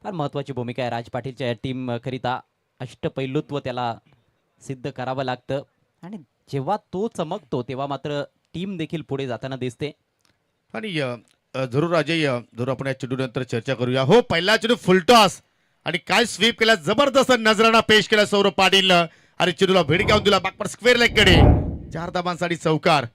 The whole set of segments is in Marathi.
फार महत्त्वाची भूमिका आहे राज पाटीलच्या या टीम करिता. अष्टपैलुत्व त्याला सिद्ध करावं लागतं आणि जेव्हा तो चमकतो तेव्हा मात्र टीम देखील पुढे जाताना दिसते. आणि जरूर अजय जरूर आपण या चेंडूनंतर चर्चा करूया. हो, पहिला चेंडू फुलटॉस आणि काय स्वीप केला, जबरदस्त नजराणा पेश केला सौरभ पाटील आणि चेंडूला भेट घेऊन दिला बॅकवर्ड स्क्वेअर लेग कडे. 4 धाबांसाठी चौकार.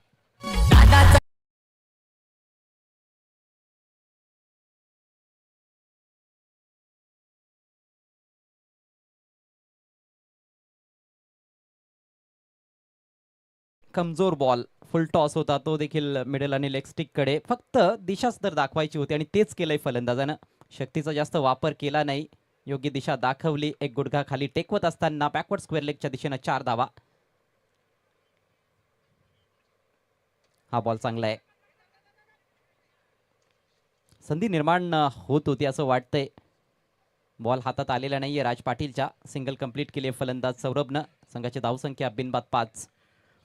कमजोर बॉल फुल टॉस होता, तो देखील मिडल आणि लेग स्टिककडे. फक्त दिशाच तर दाखवायची होती आणि तेच केलंय फलंदाजानं. शक्तीचा जास्त वापर केला नाही, योग्य दिशा दाखवली. एक गुडघा खाली टेकवत असताना बॅकवर्ड स्क्वेअर लेगच्या दिशेनं 4 धावा. हा बॉल चांगला आहे. संधी निर्माण होत होती असं वाटतंय. बॉल हातात आलेला नाहीये राज पाटीलच्या. सिंगल कंप्लीट केली फलंदाज सौरभनं. संघाची धावसंख्या बिनबाद 5.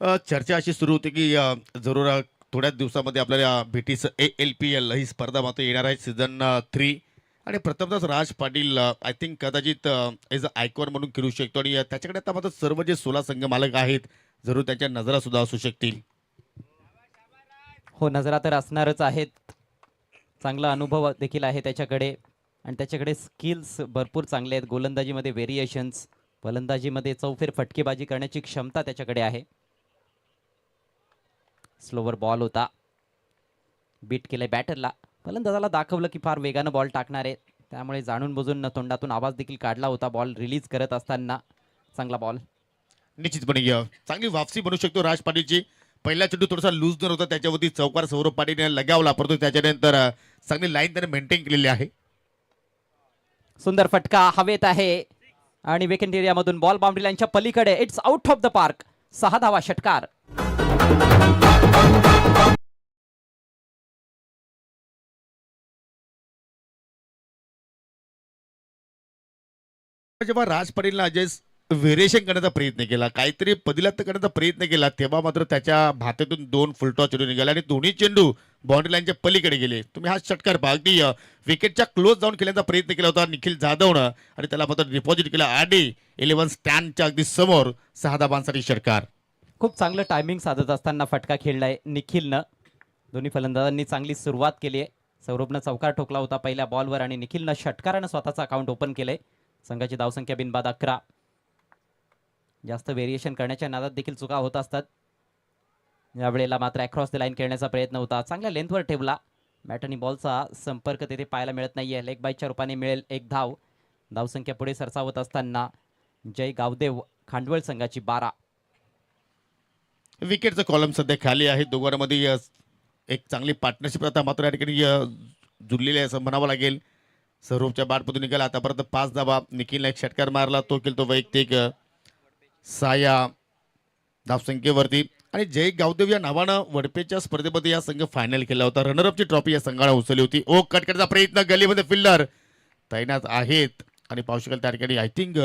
चर्चा अशी सुरू होती की जरूर थोड्याच दिवसामध्ये आपल्याला भेटीचं ALPL ही स्पर्धा मात्र येणार आहे सीझन 3. आणि प्रथमतच राज पाटील आय थिंक कदाचित एज अ आयकॉन म्हणून खेळू शकतो आणि त्याच्याकडे आता मात्र सर्व जे 16 संघ मालक आहेत जरूर त्यांच्या नजरा सुद्धा असू शकतील. हो, नजरा तर असणारच आहेत. चांगला अनुभव देखील आहे त्याच्याकडे आणि त्याच्याकडे स्किल्स भरपूर चांगले आहेत. गोलंदाजीमध्ये व्हेरिएशन्स, फलंदाजीमध्ये चौफेर फटकेबाजी करण्याची क्षमता त्याच्याकडे आहे. स्लोवर बॉल होता, बीट केलंय बॅटरला. फलंदाजाला दाखवलं की फार वेगानं बॉल टाकणार आहे, त्यामुळे जाणून बुजून तोंडातून आवाज देखील काढला होता बॉल रिलीज करत असताना. चांगला बॉल. निश्चितपणे चांगली वापसी बनू शकतो राज पाटीलची. पहिला चेंडू थोडासा लूज जर होता, त्याच्यावरती चौकार सौरभ पाटीलने लगावला, परंतु त्याच्यानंतर चांगली लाईन त्याने मेंटेन केलेली आहे. सुंदर फटका हवेत आहे आणि वेकेंट एरियामधून बॉल बाउंड्री लाईनच्या पलीकडे. It's out of the park. 6 धावा षटकार. जेव्हा राज पाटीलने अजय व्हेरिएशन करण्याचा प्रयत्न केला, काहीतरी पदिलात करण्याचा प्रयत्न केला, तेव्हा मात्र त्याच्या भात्यातून 2 फुलटॉस चेंडू निघाले आणि दोन्ही चेंडू बाउंड्री लाईनच्या पलीकडे गेले. तुम्ही हा षटकार पहा, अगदी विकेटच्या क्लोज जाऊन खेळण्याचा प्रयत्न केला होता निखिल जाधवनं आणि त्याला मात्र डिपॉझिट केला आडी 11 स्टँडच्या अगदी समोर. 6 धाबांसाठी षटकार. खूप चांगलं टायमिंग साधत असताना फटका खेळलाय निखिलनं. दोन्ही फलंदाजांनी चांगली सुरुवात केली आहे. सौरभनं चौकार ठोकला होता पहिल्या बॉलवर आणि निखिलनं षटकारानं स्वतःचं अकाउंट ओपन केलंय. संघाची धावसंख्या बिनबाद 11. जास्त व्हेरिएशन करण्याच्या नादात देखील चुका होत असतात. यावेळेला मात्र अक्रॉस द लाईन खेळण्याचा प्रयत्न होता, चांगल्या लेंथवर ठेवला. बॅट आणि बॉलचा संपर्क तेथे पाहायला मिळत नाहीये. लेग बाईटच्या रूपाने मिळेल 1 धाव. धावसंख्या पुढे सरसावत असताना जय गावदेव खांडवळ संघाची 12. विकेटचं कॉलम सध्या खाली आहे. दोघांमध्ये एक चांगली पार्टनरशिप आता मात्र या ठिकाणी जुळलेली आहे असं म्हणावं लागेल. सौरभच्या बॅटमधून निघाला आतापर्यंत 5 धावा. निखिलने एक षटकार मारला, तो केला तो वैयक्तिक. 6 धावसंख्येवरती आणि जय गावदेव या नावानं वडपेच्या स्पर्धेमध्ये या संघ फायनल केला होता. रनरअपची ट्रॉफी या संघाने उचलली होती. ओ कट करण्याचा प्रयत्न, गलीमध्ये फिल्डर तैनात आहेत आणि पाहू शकाल त्या ठिकाणी आय थिंक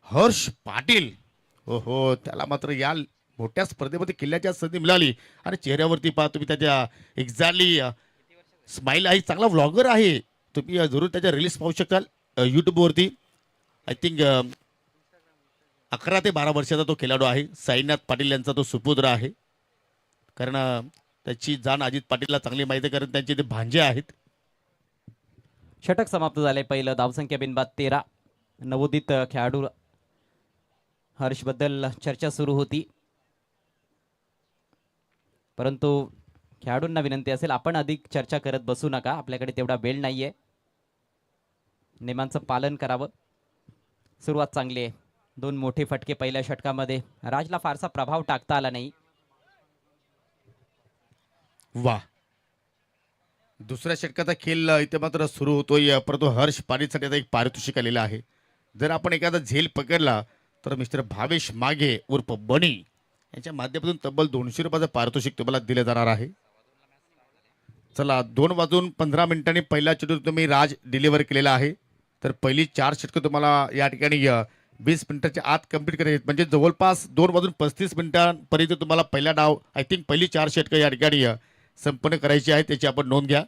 हर्ष पाटील. हो, त्याला मात्र या मोठ्या स्पर्धेमध्ये किल्ल्याच्या संधी मिळाली आणि चेहऱ्यावरती पहा तुम्ही त्याच्या एक्झॅक्टली स्माइल आहे. चांगला व्लॉगर आहे, तुम्ही जरूर त्याच्या रिलीज पाहू शकाल यूट्यूबवरती. आय थिंक 11 ते 12 वर्षाचा तो खेळाडू आहे. साईनाथ पाटील यांचा तो सुपुत्र आहे, कारण त्याची जाण अजित पाटीलला चांगली माहिती आहे, कारण त्यांचे ते भांजे आहेत. षटक समाप्त झाले पहिलं. धावसंख्या बिनबाद 13. नवोदित खेळाडू हर्षबद्दल चर्चा सुरू होती, परंतु खेळाडूंना विनंती असेल आपण अधिक चर्चा करत बसू नका, आपल्याकडे तेवढा वेळ नाहीये. नियमांचं पालन करावं. सुरुवात चांगली आहे. 2 मोठे फटके पहिल्या षटकामध्ये. राजला फारसा प्रभाव टाकता आला नाही. वा, दुसऱ्या षटकाचा खेळ इथे मात्र सुरू होतोय, परंतु हर्ष पाटीलसाठी आता एक पारितोषिक आलेलं आहे. जर आपण एखादा झेल पकडला तर मिस्टर भावेश मागे उर्फ बनी यांच्या माध्यमातून तब्बल 200 रुपयाचं पारितोषिक तुम्हाला दिलं जाणार आहे. चला, 2:15 पहिला चेंडू तुम्ही राज डिलिव्हर केलेला आहे. तर पहिली 4 षटकं तुम्हाला या ठिकाणी 20 मिनिटाच्या आत कंप्लीट करायची, म्हणजे जवळपास 2:35 पर्यंत तुम्हाला पहिला डाव आय थिंक पहिली 4 षटकं या ठिकाणी संपन्न करायची आहे. त्याची आपण नोंद घ्या,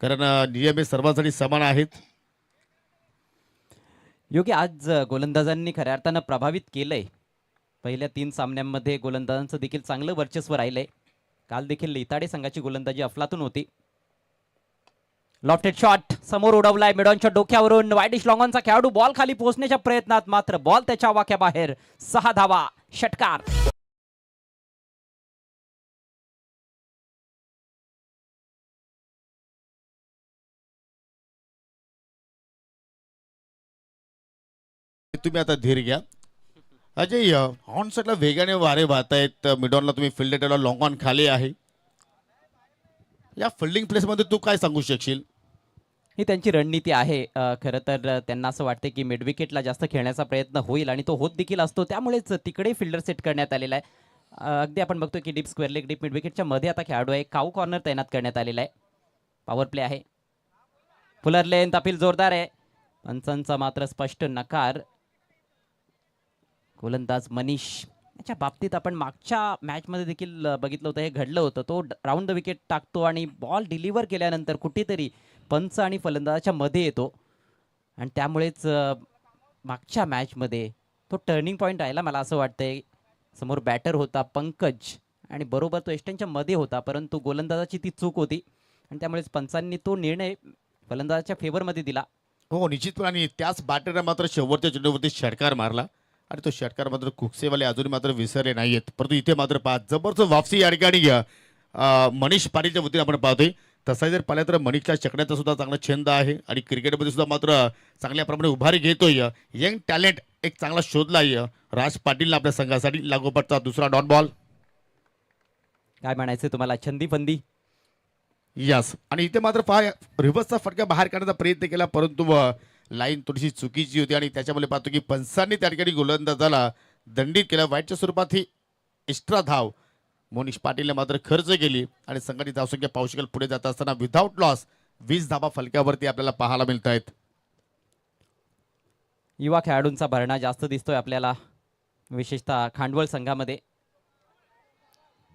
कारण नियम हे सर्वांसाठी समान आहेत. योगी आज गोलंदाजांनी खऱ्या अर्थानं प्रभावित केलंय. पहिल्या 3 सामन्यांमध्ये गोलंदाजांचं देखील चांगलं वर्चस्व राहिलंय. काल देखील लिताडे संघाची गोलंदाजी अफलातून होती. लॉफ्टेड शॉट समोर उडवलाय मिडॉनच्या डोक्यावरून. वाईडिश लॉंगॉनचा खेळाडू बॉल खाली पोहोचण्याच्या प्रयत्नात, मात्र बॉल त्याच्या वाक्याबाहेर. 6 धावा, षटकार. तुम्ही आता धीर घ्या. अजय, ऑनसेटला वेगाने वारे वाहत आहेत. मिडॉनला तुम्ही फिल्ड ठेवला, लॉंग ऑन खाली आहे. या फिल्डिंग प्लेसमध्ये तू काय सांगू शकशील? ही त्यांची रणनीती आहे. खरं तर त्यांना असं वाटतं की मिड विकेटला जास्त खेळण्याचा प्रयत्न होईल आणि तो होत देखील असतो. त्यामुळेच तिकडे फिल्डर सेट करण्यात आलेला आहे. अगदी आपण बघतोय की deep square leg, deep mid विकेटच्या मध्ये आता खेळाडू आहे. काऊ कॉर्नर तैनात करण्यात आलेला आहे. पॉवर प्ले आहे. फुलर लेंथ अपील जोरदार आहे. पंचांचा मात्र स्पष्ट नकार. गोलंदाज मनीष याच्या बाबतीत आपण मागच्या मॅचमध्ये देखील बघितलं होतं, हे घडलं होतं. तो राऊंड द विकेट टाकतो आणि बॉल डिलिव्हर केल्यानंतर कुठेतरी पंच आणि फलंदाजाच्या मध्ये येतो आणि त्यामुळेच मागच्या मॅचमध्ये तो टर्निंग पॉईंट राहिला मला असं वाटतंय. समोर बॅटर होता पंकज आणि बरोबर तो एस्टनच्या मध्ये होता, परंतु गोलंदाजाची ती चूक होती आणि त्यामुळेच पंचांनी तो निर्णय फलंदाजाच्या फेवरमध्ये दिला. हो, निश्चितपणे. आणि त्याच बॅटरने मात्र शेवटच्या चेंडूवरती षटकार मारला आणि तो षटकार मात्र कुकसेवाले अजून मात्र विसरले नाहीयेत. परंतु इथे मात्र पहा, जबरदस्त वापसी या ठिकाणी मनीष पाटीलच्या वतीने आपण पाहतोय. तसा जर पाहिलं तर मनीषला चकण्याचा सुद्धा चांगला छंद आहे आणि क्रिकेटमध्ये सुद्धा मात्र चांगल्या प्रमाणे उभारी घेतोय. यंग टॅलेंट एक चांगला शोधलाय राज पाटीलला आपल्या संघासाठी. लागोपाठचा दुसरा डॉट बॉल. काय म्हणायचं तुम्हाला, छंदी फंदी? यस. आणि इथे मात्र पहा, रिव्हर्सचा फटका बाहेर काढण्याचा प्रयत्न केला, परंतु लाईन थोडीशी चुकीची होती आणि त्याच्यामुळे पाहतो की पंचांनी त्या ठिकाणी गोलंदाजाला दंडित केलं. वाईटच्या स्वरूपात ही एक्स्ट्रा धाव मोनिश पाटीलने मात्र खर्च केली आणि संघाची धावसंख्या पाहू शकेल पुढे जात असताना विधाऊट लॉस 20 धावा फलकावरती आपल्याला पाहायला मिळत आहेत. युवा खेळाडूंचा भरणा जास्त दिसतोय आपल्याला, विशेषतः खांडवळ संघामध्ये.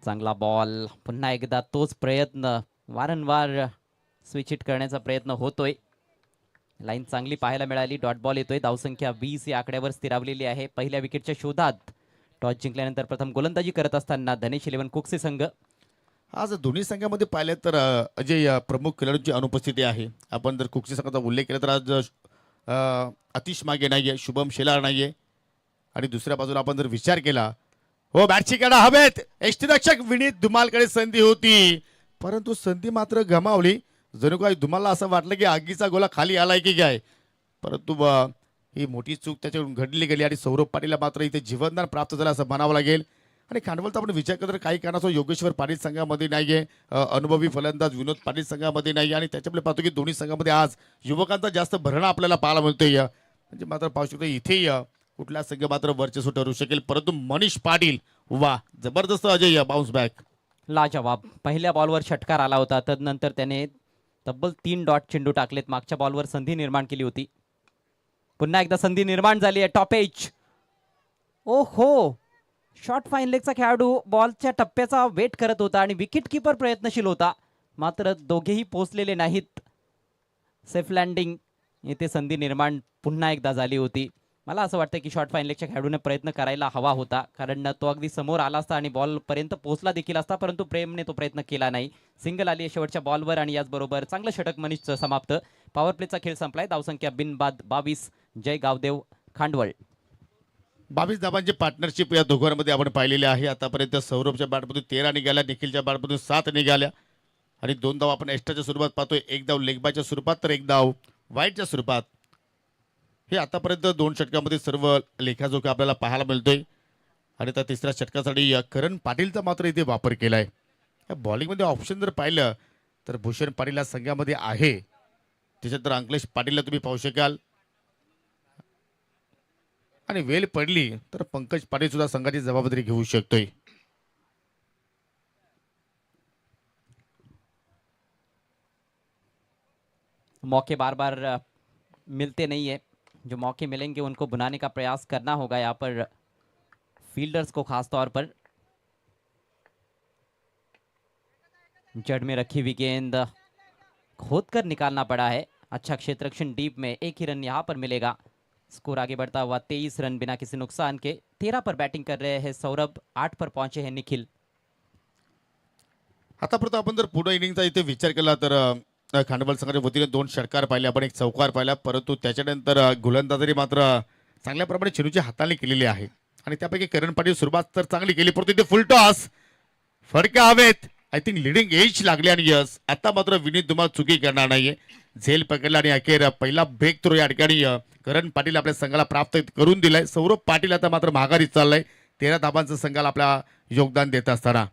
चांगला बॉल, पुन्हा एकदा तोच प्रयत्न, वारंवार स्विच हिट करण्याचा प्रयत्न होतोय. लाईन चांगली पाहायला मिळाली. डॉट बॉल येतोय. धावसंख्या 20 या आकड्यावर स्थिरावलेली आहे. पहिल्या विकेटच्या शोधात टॉस जिंकल्यानंतर प्रथम गोलंदाजी करत असताना धनेश 11 कुकसे संघ. आज दोन्ही संघामध्ये पाहिलं तर अजय, प्रमुख खेळाडूंची अनुपस्थिती आहे. आपण जर कुकसी संघाचा उल्लेख केला तर आज अतिश मागे नाहीये, शुभम शेलार नाहीये आणि दुसऱ्या बाजूला आपण जर विचार केला, हो बॅटची कडा हवेत, यष्टीरक्षक विनीत धुमालकडे संधी होती, परंतु संधी मात्र गमावली. जणू काही धुमालला असं वाटलं की आगीचा गोला खाली आलाय की काय, परंतु ही मोठी चूक त्याच्याकडून घडली गेली आणि सौरभ पाटीलला मात्र इथे जीवनदान प्राप्त झालं असं म्हणावं लागेल. आणि खांडवलचा आपण विचार केला तर काही कारणास्तव योगेश्वर पाटील संघामध्ये नाहीये, अनुभवी फलंदाज विनोद पाटील संघामध्ये नाही आणि त्याच्यामुळे पाहतो की दोन्ही संघामध्ये आज युवकांचा जास्त भरणा आपल्याला पाहायला मिळतोय. म्हणजे मात्र पाहू शकतो इथे कुठला संघ मात्र वर्चस्व ठरू शकेल, परंतु मनीष पाटील वा जबरदस्त अजय बाउन्स बॅक. लाजवाब. पहिल्या बॉलवर षटकार आला होता, तदनंतर त्याने तब्बल 3 डॉट चेंडू टाकलेत. मागच्या बॉलवर संधी निर्माण केली होती, पुन्हा एकदा संधी निर्माण झाली आहे. टॉप एज, ओ हो, शॉर्ट फाईन लेगचा खेळाडू बॉलच्या टप्प्याचा वेट करत होता आणि विकेट किपर प्रयत्नशील होता, मात्र दोघेही पोहोचलेले नाहीत. सेफ लँडिंग येथे संधी निर्माण पुन्हा एकदा झाली होती. मला असं वाटतं की शॉर्ट फाईन लेगच्या खेळाडूने प्रयत्न करायला हवा होता, कारण तो अगदी समोर आला असता आणि बॉलपर्यंत पोहोचला देखील असता, परंतु प्रेमने तो प्रयत्न केला नाही. सिंगल आली आहे शेवटच्या बॉलवर आणि याचबरोबर चांगलं षटक मनीषचं समाप्त. पॉवर प्लेचा खेळ संपलाय. धावसंख्या बिनबाद 22. जय गावदेव, खांडवळ. 22 धावांची पार्टनरशिप या दोघांमध्ये आपण पाहिलेली आहे. आतापर्यंत सौरभच्या बॅटमधून 13 निघाल्या, निखिलच्या बॅटमधून 7 निघाल्या आणि 2 धाव आपण एक्स्ट्राच्या स्वरूपात पाहतोय. 1 धाव लेगबायच्या स्वरूपात तर 1 धाव वाईटच्या स्वरूपात. हे आतापर्यंत 2 षटकामध्ये सर्व लेखाजोखा आपल्याला पाहायला मिळतोय आणि त्या तिसऱ्या षटकासाठी करण पाटीलचा मात्र इथे वापर केलाय. या बॉलिंगमध्ये ऑप्शन जर पाहिलं तर भूषण पाटील या संघामध्ये आहे, त्याच्यानंतर अंकलेश पाटीलला तुम्ही पाहू शकाल आणि वेळ पडली तर पंकज पाटील सुद्धा संघाची जबाबदारी घेऊ शकतोय. मौके बार बार मिलते नहीं है, जो मौके मिलेंगे उनको बुनाने का प्रयास करना होगा यहाँ पर फील्डर्स को, खास तौर पर. जड़ में रखी हुई गेंद खोद कर निकालना पड़ा है. अच्छा क्षेत्ररक्षण डीप में, एक ही रन यहाँ पर मिलेगा. स्कोर आगे बढ़ता हुआ 23 रन बिना किसी नुकसान के। 13 पर बैटिंग कर रहे हैं सौरभ, 8 पर पहुंचे हैं निखिल। आतापर्यंत आपण जर पुढे इनिंगचा इथे विचार केला तर खांडवल संघाच्या वतीने 2 षटकार पाहिले, आपण एक चौकार पाहिला, परंतु त्याच्यानंतर गोलंदाजी मात्र चांगल्या प्रमाणे चेंडूची हाताळणी केलेली आहे आणि त्यापैकी करण पाटील सुरुवात तर चांगली केली, परंतु इथे फुल टॉस फडके हवेत. आय थिंक लिडिंग एज लागले आणि यस आता मात्र विनीत धुमाळ चुकी करणार नाहीये. झेल पकडला आणि अखेर पहिला ब्रेक थ्रो या ठिकाणी करण पाटील आपल्या संघाला प्राप्त करून दिलाय. सौरभ पाटील आता मात्र माघारी चाललाय 13 धाबांचं संघाला आपल्या योगदान देत असताना.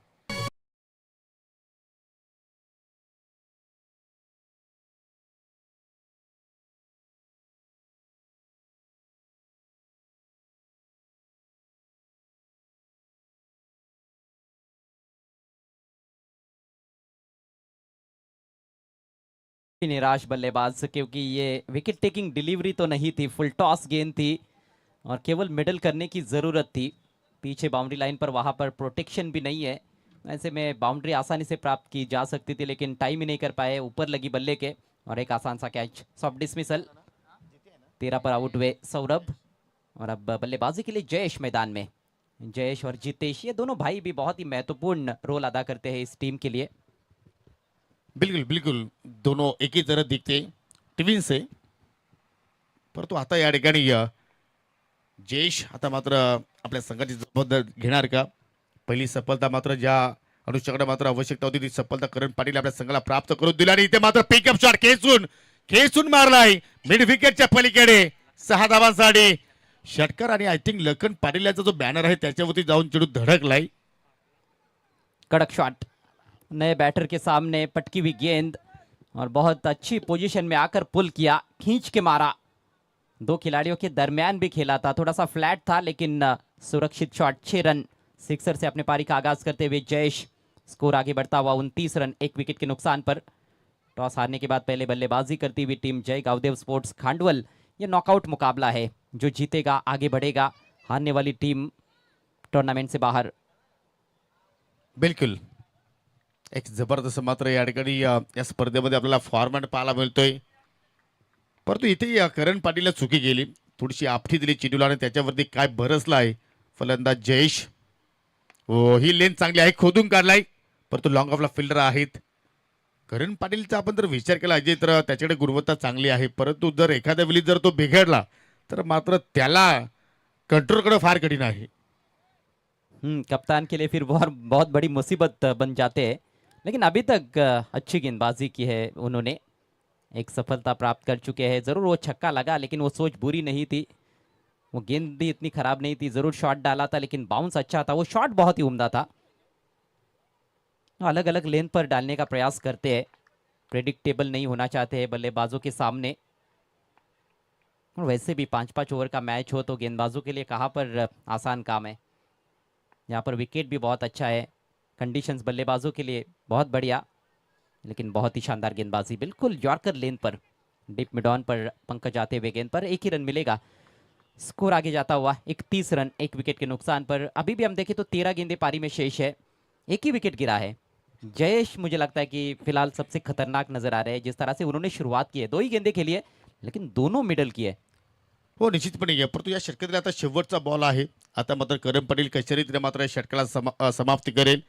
निराश बल्लेबाज, क्योंकि ये विकेट टेकिंग डिलीवरी तो नहीं थी, फुल टॉस गेंद थी और केवल मिडल करने की ज़रूरत थी। पीछे बाउंड्री लाइन पर वहाँ पर प्रोटेक्शन भी नहीं है, ऐसे में बाउंड्री आसानी से प्राप्त की जा सकती थी, लेकिन टाइम ही नहीं कर पाए। ऊपर लगी बल्ले के और एक आसान सा कैच, सॉफ्ट डिसमिसल। 13 पर आउट हुए सौरभ और अब बल्लेबाजी के लिए जयेश मैदान में। जयेश और जितेश, ये दोनों भाई भी बहुत ही महत्वपूर्ण रोल अदा करते हैं इस टीम के लिए। बिल्कुल बिल्कुल, दोनों एक ही तरह दिखते ट्विन्स आहे, परंतु आता या ठिकाणी जयेश आता मात्र आपल्या संघाची जबाबदारी घेणार का? पहिली सफलता मात्र ज्या अनुष्याकडे मात्र आवश्यकता होती ती सफलता करण पाटील आपल्या संघाला प्राप्त करून दिली आणि इथे मात्र पिकअप शॉट खेचून मारलाय मिड विकेटच्या पलीकडे 6 धावांसाठी षटकार. आणि आय थिंक लखन पाटील याचा जो बॅनर आहे त्याच्यावरती जाऊन चेंडू धडकलाय. कड़क शॉट, नए बैटर के सामने पटकी हुई गेंद और बहुत अच्छी पोजीशन में आकर पुल किया, खींच के मारा। 2 खिलाड़ियों के दरमियान भी खेला था, थोड़ा सा फ्लैट था, लेकिन सुरक्षित शॉट। 6 रन सिक्सर से अपने पारी का आगाज करते हुए जयेश। स्कोर आगे बढ़ता हुआ 29 रन 1 विकेट के नुकसान पर। टॉस हारने के बाद पहले बल्लेबाजी करती हुई टीम जय गावदेव स्पोर्ट्स खांडवल। ये नॉकआउट मुकाबला है, जो जीतेगा आगे बढ़ेगा, हारने वाली टीम टूर्नामेंट से बाहर। बिल्कुल, एक जबरदस्त मात्र या ठिकाणी या स्पर्धेमध्ये आपल्याला फॉर्मॅट पाहायला मिळतोय, परंतु इथे करण पाटीलला चुकी केली, थोडीशी आपठी दिली चेंडूला आणि त्याच्यावरती काय बरसला आहे फलंदाज जयेश. हो, ही लेन चांगली आहे, खोदून काढलाय, परंतु लॉंग ऑफला फिल्डर आहेत. करण पाटीलचा आपण जर विचार केला अजय तर त्याच्याकडे गुणवत्ता चांगली आहे, परंतु जर एखाद्या वेळी जर तो बिघडला तर मात्र त्याला कंट्रोल करणं फार कठीण आहे. कप्तान के लिए फिर बहुत बड़ी मुसीबत बन जाते हैं, लेकिन अभी तक अच्छी गेंदबाजी की है उन्होंने, एक सफलता प्राप्त कर चुके हैं। ज़रूर वो छक्का लगा, लेकिन वो सोच बुरी नहीं थी, वो गेंद भी इतनी खराब नहीं थी। ज़रूर शॉट डाला था, लेकिन बाउंस अच्छा था, वो शॉट बहुत ही उम्दा था। अलग अलग लेन पर डालने का प्रयास करते हैं, प्रेडिक्टेबल नहीं होना चाहते हैं बल्लेबाजों के सामने। और वैसे भी 5-5 ओवर का मैच हो तो गेंदबाजों के लिए कहाँ पर आसान काम है। यहाँ पर विकेट भी बहुत अच्छा है, कंडीशंस बल्लेबाजों के लिए बहुत बढ़िया, लेकिन बहुत ही शानदार गेंदबाजी। बिल्कुल यॉर्कर लेन पर डीप मिड ऑन पर पंकज आते हुए गेंद पर 1 ही रन मिलेगा। स्कोर आगे जाता हुआ 31 रन 1 विकेट के नुकसान पर। अभी भी हम देखें तो 13 गेंदें पारी में शेष है, 1 ही विकेट गिरा है। जयेश मुझे लगता है कि फिलहाल सबसे खतरनाक नजर आ रहे हैं, जिस तरह से उन्होंने शुरुआत की है। 2 ही गेंदें खेली है, लेकिन दोनों मिडल की है। हो, निश्चितपणे आहे, परंतु या षटकातील आता शेवटचा बॉल आहे. आता मात्र करण पाटील कशा रीतीने मात्र या षटकाला समाप्ती करेल.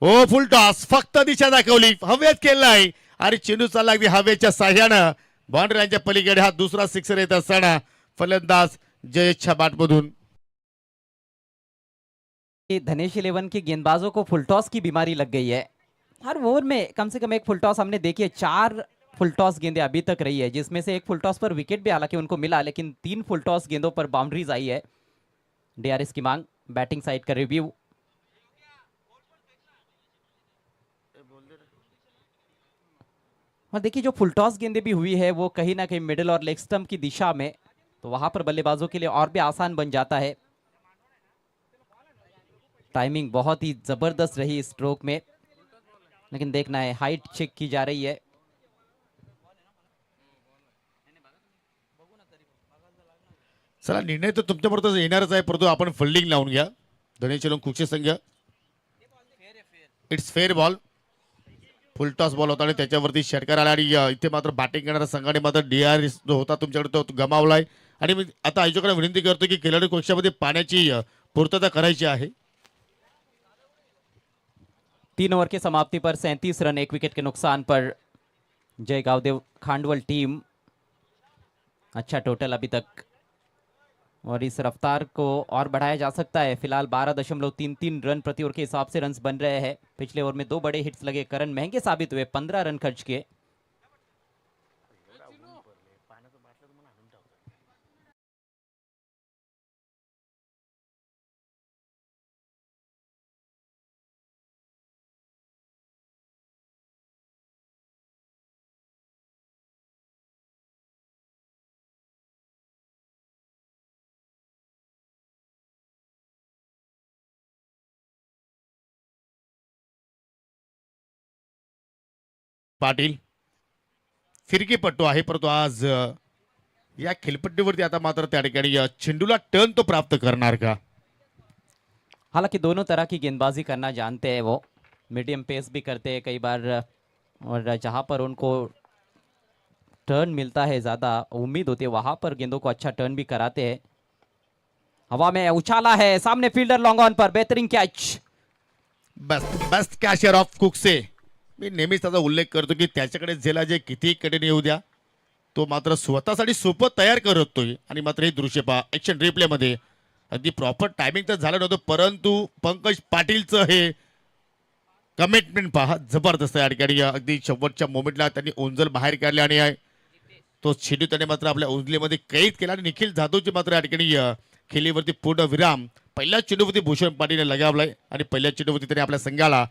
हो, फुल टॉस, फक्त दिशा दाखवली, हवेत केलाय आणि चेंडू चालला अगदी हवेच्या साह्यानं बाउंड्री लाईनच्या पलीकडे. हा दुसरा सिक्सर येत असताना फलंदाज जयेशच्या बॅटमधून. धनेश 11 के गेंदबाजों को फुल टॉस की बीमारी लग गई है। हर ओवर में कम से कम एक फुल टॉस हमने देखी है। 4 फुल टॉस गेंदें अभी तक रही है, जिसमें से 1 फुल टॉस पर विकेट भी हालांकि उनको मिला, लेकिन 3 फुल टॉस गेंदों पर बाउंड्रीज आई है। डीआरएस की मांग, बैटिंग साइड का रिव्यू। और देखिए जो फुल टॉस गेंदें भी हुई है वो कहीं ना कहीं मिडिल और लेग स्टंप की दिशा में, तो वहां पर बल्लेबाजों के लिए और भी आसान बन जाता है। टाइमिंग बहुत ही जबरदस्त रही इस स्ट्रोक में, लेकिन देखना है, हाइट चेक की जा रही है। चला, निर्णय तर तुमच्याबरोबर येणारच आहे, परंतु आपण फिल्डिंग लावून घ्या. धनेश कुकचे संघ, it's fair ball, full toss ball होता आणि त्याच्यावरती षटकार आला आणि इथे मात्र बॅटिंग करणाऱ्या संघाने मात्र DRS जो होता तुमच्याकडे तो गमावलाय. आणि मी आता आयोजकांना विनंती करतो की खिलाडी कक्षामध्ये पाण्याची पूर्तता करायची आहे. 3 ओवर की समाप्ति पर 37 रन 1 विकेट के नुकसान पर जय गावदेव खांडवल टीम अच्छा टोटल अभी तक और इस रफ्तार को और बढ़ाया जा सकता है। फिलहाल 12.33 रन प्रति ओवर के हिसाब से रन्स बन रहे हैं। पिछले ओवर में 2 बड़े हिट्स लगे, करण महंगे साबित हुए, 15 रन खर्च किए। पाटील फिरकीपट्टू आहे, परंतु आज या खेळपट्टीवरती आता मात्र त्या ठिकाणी चेंडूला टर्न तो प्राप्त करणार का? हालांकि दोनों तरह की गेंदबाजी करना जानते हैं वो, मीडियम पेस भी करते हैं कई बार, और जहां पर उनको टर्न मिलता है, ज़्यादा उम्मीद होती है, वहां पर गेंदों को अच्छा टर्न भी कराते हैं। हवा में उछाला है, सामने फील्डर लॉन्ग ऑन पर, बेहतरीन catch. Best catcher of Kukse. मी नेहमीच त्याचा उल्लेख करतो की त्याच्याकडे जेला जे किती कठीण येऊ द्या, तो मात्र स्वतःसाठी सोपं तयार करतोय. आणि मात्र हे दृश्य पहा ऍक्शन रिप्ले मध्ये, अगदी प्रॉपर टायमिंग तर झालं नव्हतं, परंतु पंकज पाटीलचं हे कमिटमेंट पहा जबरदस्त आहे. या ठिकाणी अगदी शेवटच्या मोमेंटला त्यांनी ओंजल बाहेर काढले आणि तो चेंडू त्याने मात्र आपल्या उंजलीमध्ये कैद केला आणि निखिल जाधवची मात्र या ठिकाणी खेळीवरती पूर्ण विराम. पहिल्या चेंडूवरती भूषण पाटीलने लगावलाय आणि पहिल्या चेंडूवरती त्याने आपल्या संघाला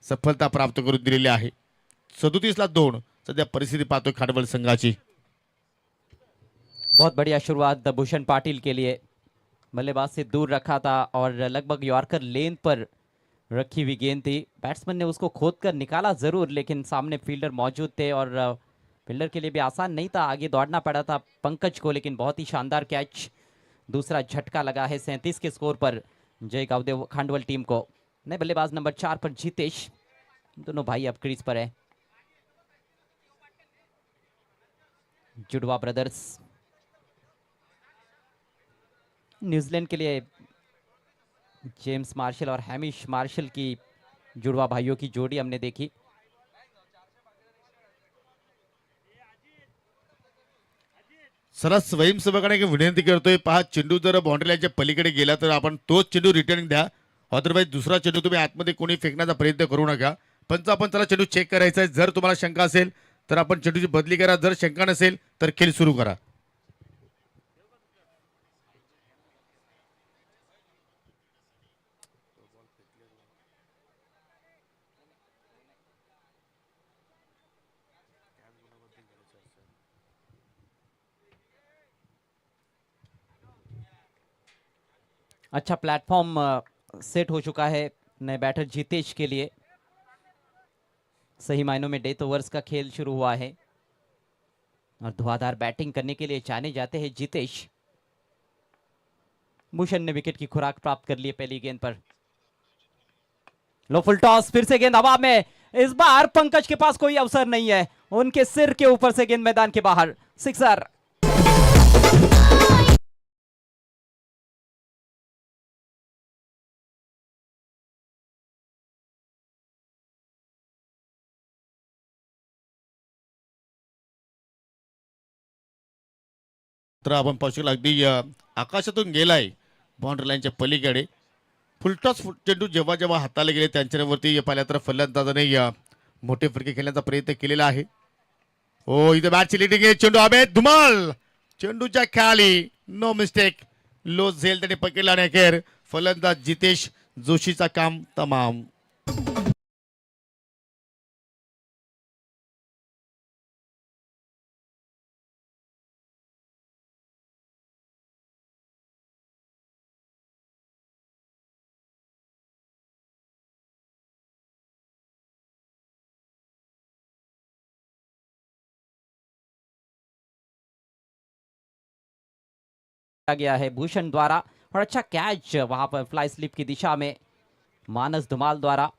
सफलता प्राप्त करून दिलेली आहे. 37-2 सध्या परिस्थिती पाहतोय खांडवल संघाची. बहुत बढ़िया शुरुआत भूषण पाटिल के लिए, बल्लेबाज से दूर रखा था और लगभग यॉर्कर लेन पर रखी हुई गेंद थी। बैट्समैन ने उसको खोद कर निकाला जरूर, लेकिन सामने फील्डर मौजूद थे और फील्डर के लिए भी आसान नहीं था, आगे दौड़ना पड़ा था पंकज को, लेकिन बहुत ही शानदार कैच। दूसरा झटका लगा है 37 के स्कोर पर जय गावदेव खांडवल टीम को। नए बल्लेबाज नंबर 4 पर जीतेश, दोनों भाई अब क्रीज पर है। जुड़वा ब्रदर्स न्यूजीलैंड के लिए जेम्स मार्शल और हैमिश मार्शल की जुड़वा भाइयों की जोड़ी हमने देखी। सरस स्वयंसेवकाने एक विनंती करतोय, पहा चेंडू जर बाउंड्रीच्या पलीकडे गेला तर आपण तोच चेंडू रिटर्न द्या, अदरवाईज दुसरा चेंडू तुम्ही आतमध्ये कोणी फेकण्याचा प्रयत्न करू नका. पंच आपण त्याला चेंडू चेक करायचा आहे, जर तुम्हाला शंका असेल तर आपण चेंडूची बदली करा, जर शंका नसेल तर खेळ सुरू करा. अच्छा प्लेटफॉर्म सेट हो चुका है नए बैटर जीतेश के लिए। सही मायनों में डेथ ओवर्स का खेल शुरू हुआ है और धुआंधार बैटिंग करने के लिए जाने जाते हैं जीतेश। भूषण ने विकेट की खुराक प्राप्त कर ली पहली गेंद पर। लो फुल टॉस, फिर से गेंद हवा में, इस बार पंकज के पास कोई अवसर नहीं है, उनके सिर के ऊपर से गेंद मैदान के बाहर, सिक्सर। तर आपण पाहू शकतो अगदी आकाशातून गेलाय बाउंड्री लाईनच्या पलीकडे. फुलटॉस चेंडू जेव्हा जेव्हा हाताला गेले त्यांच्यावरती पहिल्या तर फलंदाजाने मोठे फटके खेळण्याचा प्रयत्न केलेला आहे. हो इथे बॅटची लिडिंग आहे, चेंडू अभेद धुमाल, चेंडूच्या खाली नो मिस्टेक, लो झेल त्याने पकडला आणि अखेर फलंदाज जितेश जोशीचा काम तमाम. गया है भूषण द्वारा और अच्छा कैच वहां पर फ्लाई स्लिप की दिशा में मानस धुमाल द्वारा।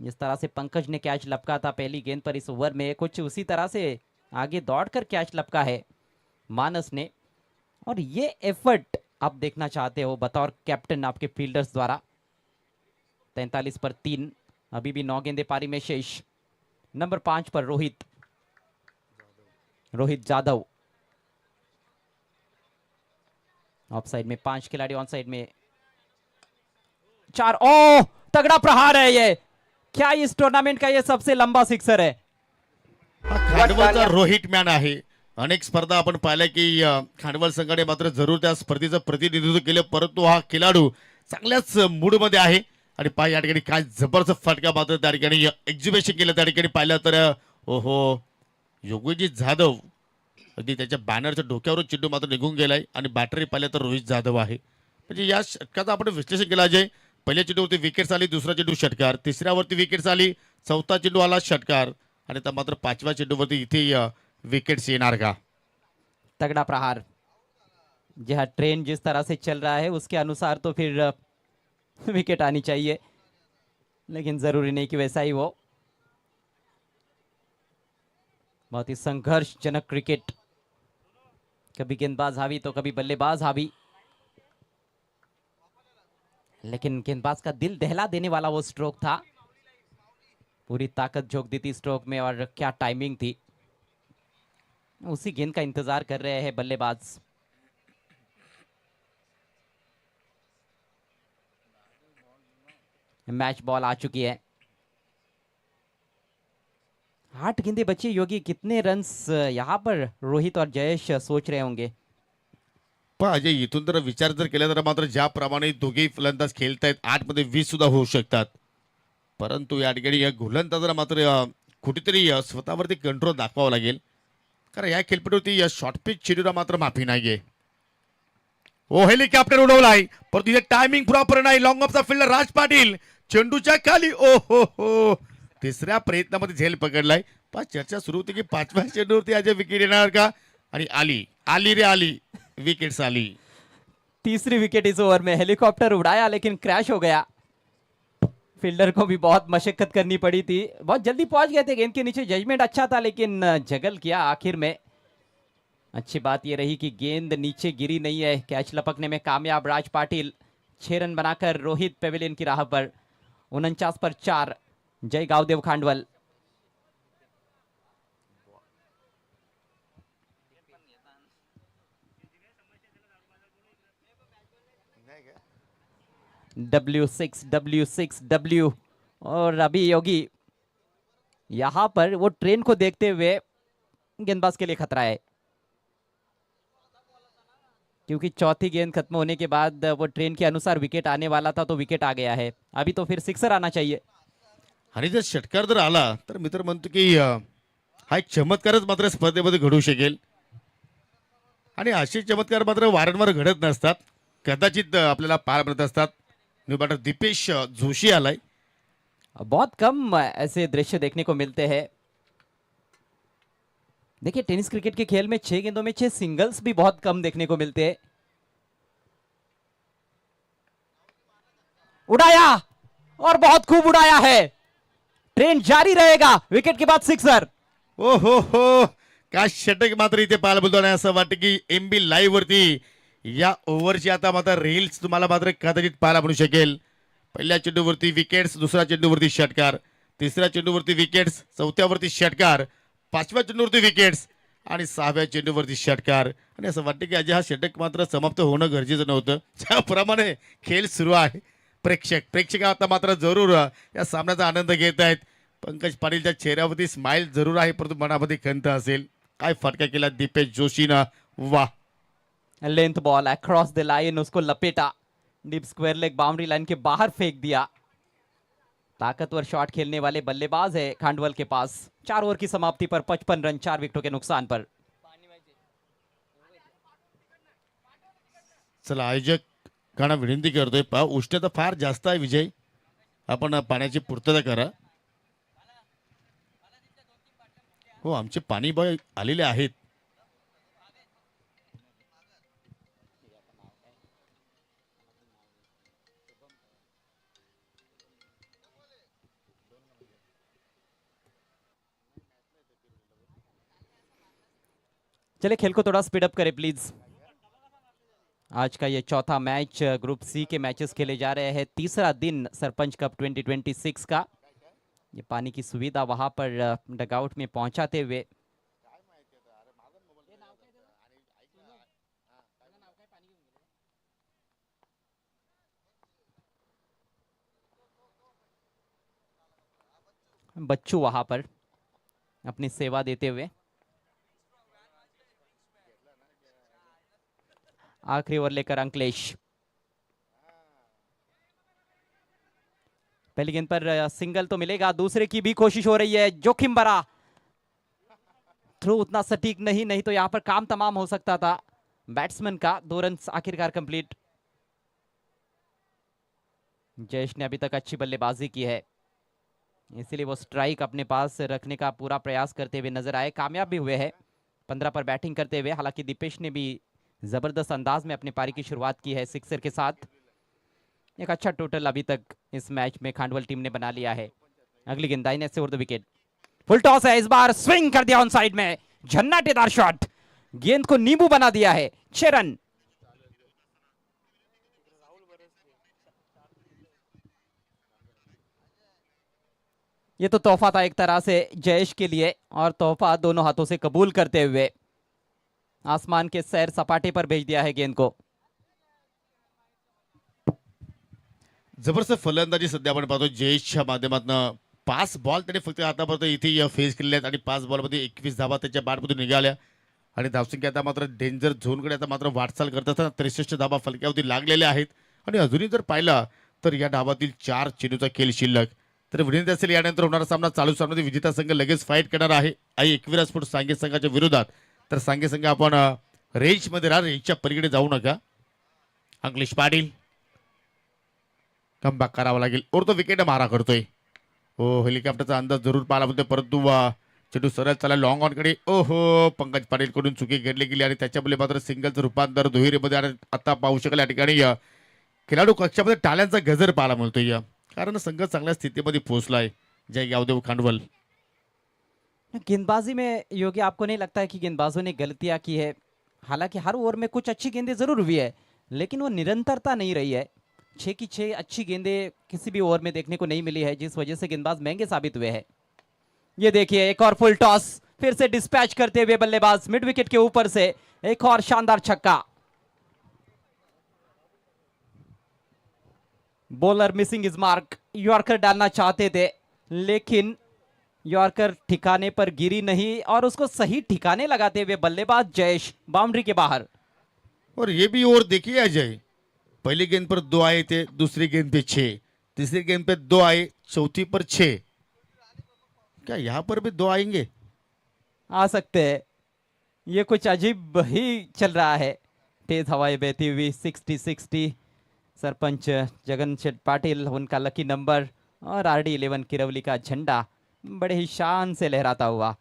जिस तरह से पंकज ने कैच लपका था पहली गेंद पर इस ओवर में, कुछ उसी तरह से आगे दौड़कर कैच लपका है मानस ने। और ये एफर्ट आप देखना चाहते हो बतौर कैप्टन आपके फील्डर्स द्वारा। 43 पर 3, अभी भी 9 गेंदे पारी में शेष। Number 5 per Rohit Jadhav. Of side में 5 खिलाड़ी, ऑन साइड में 4। ओ तगड़ा प्रहार है ये, क्या इस टूर्नामेंट का ये सबसे लंबा सिक्सर है। हा खांडवलचा रोहित मॅन आहे. अनेक स्पर्धा आपण पाहिल्या की खांडवल संघाने मात्र जरूर त्या स्पर्धेचं प्रतिनिधित्व केलं, परंतु हा खेळाडू चांगल्याच मूडमध्ये आहे. आणि पाय या ठिकाणी काय जबरदस्त फटका मात्र त्या ठिकाणी एक्झिबिशन केलं त्या ठिकाणी पाहिलं तर ओहो योगीजी जाधव अगदी त्याच्या बॅनरच्या डोक्यावरून चेंडू मात्र निघून गेलाय आणि बॅटरी पाहिलं तर रोहित जाधव आहे. म्हणजे या षटकाचं आपण विश्लेषण केलं अजय. पहिल्या चेंडूवरती विकेट्स आली, दुसरा चेंडू षटकार, तिसऱ्यावरती विकेट्स आली, चौथा चेंडू आला षटकार आणि आता मात्र 5व्या चेंडूवरती इथे विकेट्स येणार का? तगड़ा प्रहार। जहाँ ट्रेन जिस तरह से चल रहा है उसके अनुसार तो फिर विकेट आनी चाहिए, लेकिन जरूरी नहीं कि वैसा ही हो। बहुत ही संघर्षजनक क्रिकेट, कभी गेंदबाज हावी तो कभी बल्लेबाज हावी, लेकिन गेंदबाज का दिल दहला देने वाला वो स्ट्रोक था। पूरी ताकत झोंक दी थी स्ट्रोक में, और क्या टाइमिंग थी। उसी गेंद का इंतजार कर रहे हैं बल्लेबाज। मैच बॉल आ चुकी है, 8 गेंदें बची। योगी कितने रन्स यहाँ पर रोहित और जयेश सोच रहे होंगे। पण अजय इथून जर विचार जर केला तर मात्र ज्याप्रमाणे दोघेही फलंदाज खेळतायत 8 मध्ये 20 सुद्धा होऊ शकतात. परंतु या ठिकाणी या गोलंदाजाला मात्र कुठेतरी स्वतःवरती कंट्रोल दाखवावा लागेल, कारण या खेळपट्टीवरती या शॉर्ट पिच चेंडूला मात्र माफी नाहीये. ओ हेलिकॉप्टर उडवलाय, परंतु इथे टायमिंग प्रॉपर नाही. लॉंग ऑफचा फिल्डर राज पाटील चेंडूच्या खाली. ओ हो तिसऱ्या प्रयत्नामध्ये झेल पकडलाय. चर्चा सुरू होती की 5व्या चेंडूवरती आज विकेट येणार का, आणि आली आली रे आली, विकेट्स आली. तीसरी विकेट इस ओवर में। हेलीकॉप्टर उड़ाया लेकिन क्रैश हो गया। फील्डर को भी बहुत मशक्कत करनी पड़ी थी, बहुत जल्दी पहुंच गए थे गेंद के नीचे। जजमेंट अच्छा था लेकिन जगल किया आखिर में। अच्छी बात यह रही कि गेंद नीचे गिरी नहीं है। कैच लपकने में कामयाब राज पाटिल। 6 रन बनाकर रोहित पेविलियन की राह पर। 49 पर 4, जय गावदेव खांडवल। W6 और अभी योगी यहां पर वो ट्रेन को देखते हुए गेंदबाज के लिए खतरा है, क्योंकि चौथी गेंद खत्म होने के बाद वो ट्रेन के अनुसार विकेट आने वाला था, तो विकेट आ गया है। अभी तो फिर सिक्सर आना चाहिए। आणि जर षटकार जर आला तर मित्र म्हणतो की हा एक चमत्कारच मात्र स्पर्धेमध्ये घडू शकेल, आणि असे चमत्कार मात्र वारंवार घडत नसतात, कदाचित आपल्याला पार पडत असतात. न्यू बॅटर दीपेश जोशी आलाय. बहुत कम ऐसे दृश्य देखने को मिलते हैं। देखिए टेनिस क्रिकेट के खेल में 6 गेंदों में 6 सिंगल्स भी बहुत कम देखने को मिलते हैं। उड़ाया और बहुत खूब उड़ाया है। ट्रेन जारी रहेगा, विकेट के बाद सिक्सर। ओ हो काय षटक मात्र इथे पाहायला बोलतो. आणि असं वाटतं की MB लाईव्ह वरती या ओव्हरची आता मात्र रील्स तुम्हाला मात्र कदाचित पाहायला मिळू शकेल. पहिल्या चेंडूवरती विकेट्स, दुसऱ्या चेंडूवरती षटकार, तिसऱ्या चेंडूवरती विकेट्स, चौथ्यावरती षटकार, 5व्या चेंडूवरती विकेट्स आणि 6व्या चेंडूवरती षटकार. आणि असं वाटतं की अजय हा षटक मात्र समाप्त होणं गरजेचं नव्हतं. ज्याप्रमाणे खेळ सुरू आहे, प्रेक्षक आता मात्र जरूर या सामन्याचा आनंद घेत आहेत. पंकज पाटीलच्या चेहऱ्यावरती स्माइल जरूर आहे, परंतु मनामध्ये खंत असेल. काय फटका केला दीपेश जोशीनं, वाह. Length ball across the line, उसको लपेटा, deep square leg boundary line के बाहर फेंक दिया। ताकतवर शॉट खेलने वाले बल्लेबाज है खांडवल के पास। 4 ओवर की समाप्ति पर 55 रन 4 विकेटों के नुकसान पर। चला आयोजक काना विनंती करतोय, उष्णता फार जास्त आहे विजय, आपण पाण्याची पूर्तता करा. हो आमचे पाणी बॉय आलेले आहेत. चले खेल को थोड़ा स्पीड अप करें प्लीज। आज का ये चौथा मैच ग्रुप सी के मैचेस खेले जा रहे हैं, तीसरा दिन सरपंच कप 2026 का। ये पानी की सुविधा वहां पर डगआउट में पहुंचाते हुए बच्चू वहां पर अपनी सेवा देते हुए। आखिरी ओवर लेकर अंकलेश। पहली गेंद पर सिंगल तो मिलेगा, दूसरे की भी कोशिश हो रही है, जोखिम भरा थ्रो उतना सटीक नहीं तो यहां पर काम तमाम हो सकता था बैट्समैन का। 2 रन आखिरकार कंप्लीट। जयेश ने अभी तक अच्छी बल्लेबाजी की है, इसीलिए वो स्ट्राइक अपने पास रखने का पूरा प्रयास करते हुए नजर आए, कामयाब भी हुए हैं 15 पर बैटिंग करते हुए। हालांकि दीपेश ने भी जबरदस्त अंदाज में अपनी पारी की शुरुआत की है सिक्सर के साथ। एक अच्छा टोटल अभी तक इस मैच में खांडवल टीम ने बना लिया है। अगली गेंदबाजी ने से over the wicket. Full toss है, इस बार स्विंग कर दिया ऑन साइड में, झन्नाटेदार शॉट, गेंद को नींबू बना दिया है। 6 रन। ये तो तोहफा था एक तरह से जयेश के लिए, और तोहफा दोनों हाथों से कबूल करते हुए आसमान के सैर सपाटे पर भेज दिया है गेंद को। जबरदस्त फलंदाजी सध्या आपण पाहतो जयेशच्या माध्यमातून। 5 बॉल त्याने फक्त आतापर्यंत इथे फेस केलेले आहेत आणि 5 बॉलमध्ये 21 धावा त्याच्या बॅटमधून निघाल्या आणि धावसंख्या आता मात्र डेंजर झोनकडे आता मात्र वाटचाल करत असताना 63 धावा फलक्यावरती लागलेल्या आहेत। आणि अजूनही जर पाहिलं तर या डावातील 4 चेंडूचा खेळ शिल्लक। तर विनंती असेल यानंतर होणारा सामना चालू सामन्यामध्ये विजेता संघ लगेच फाईट करणार आहे आई एकविरा स्पोर्ट सांगे संघाच्या विरोधात। तर सांगे संघ आपण रेंजमध्ये राहा, रेंजच्या पलीकडे जाऊ नका। अंकलेश पाटील कमबॅक करावा लागेल और तो विकेट मारा करतोय। हो, हेलिकॉप्टरचा अंदाज जरूर पाहिला होता, परंतु चेंडू सरळ चला लॉंग ऑन कडे। ओहो, पंकज पाटील कडून चुकी घडली गेली आणि त्याच्यामुळे मात्र सिंगलचं रूपांतर दुहेरीमध्ये आणि आता पाहू शकाल या ठिकाणी खेळाडू कक्षामध्ये टाळ्यांचा गजर पाहायला मिळतोय, कारण संघ चांगल्या स्थितीमध्ये पोहोचलाय जय गावदेव खांडवल। गेंदबाजी में योगी आपको नहीं लगता है कि गेंदबाजों ने गलतियां की है? हालांकि हर ओवर में कुछ अच्छी गेंदें जरूर हुई है, लेकिन वो निरंतरता नहीं रही है। 6 की 6 अच्छी गेंदें किसी भी ओवर में देखने को नहीं मिली है, जिस वजह से गेंदबाज महंगे साबित हुए हैं। ये देखिए एक और फुल टॉस, फिर से डिस्पैच करते हुए बल्लेबाज मिड विकेट के ऊपर से एक और शानदार छक्का। Bowler missing is mark, yorker डालना चाहते थे लेकिन यॉर्कर ठिकाने पर गिरी नहीं और उसको सही ठिकाने लगाते हुए बल्लेबाज जयेश बाउंड्री के बाहर। और ये भी ओवर देखिए अजय, पहली गेंद पर 2 आए थे, दूसरी गेंद पे 6, तीसरी गेंद पे 2 आए, चौथी पर 6। क्या यहाँ पर भी 2 आएंगे? आ सकते हैं, ये कुछ अजीब ही चल रहा है। तेज हवाएं बहती हुई 60-60, सरपंच जगन शेठ पाटिल उनका लकी नंबर और RD 11 किरवली का झंडा बड़े ही शान से लहराता हुआ।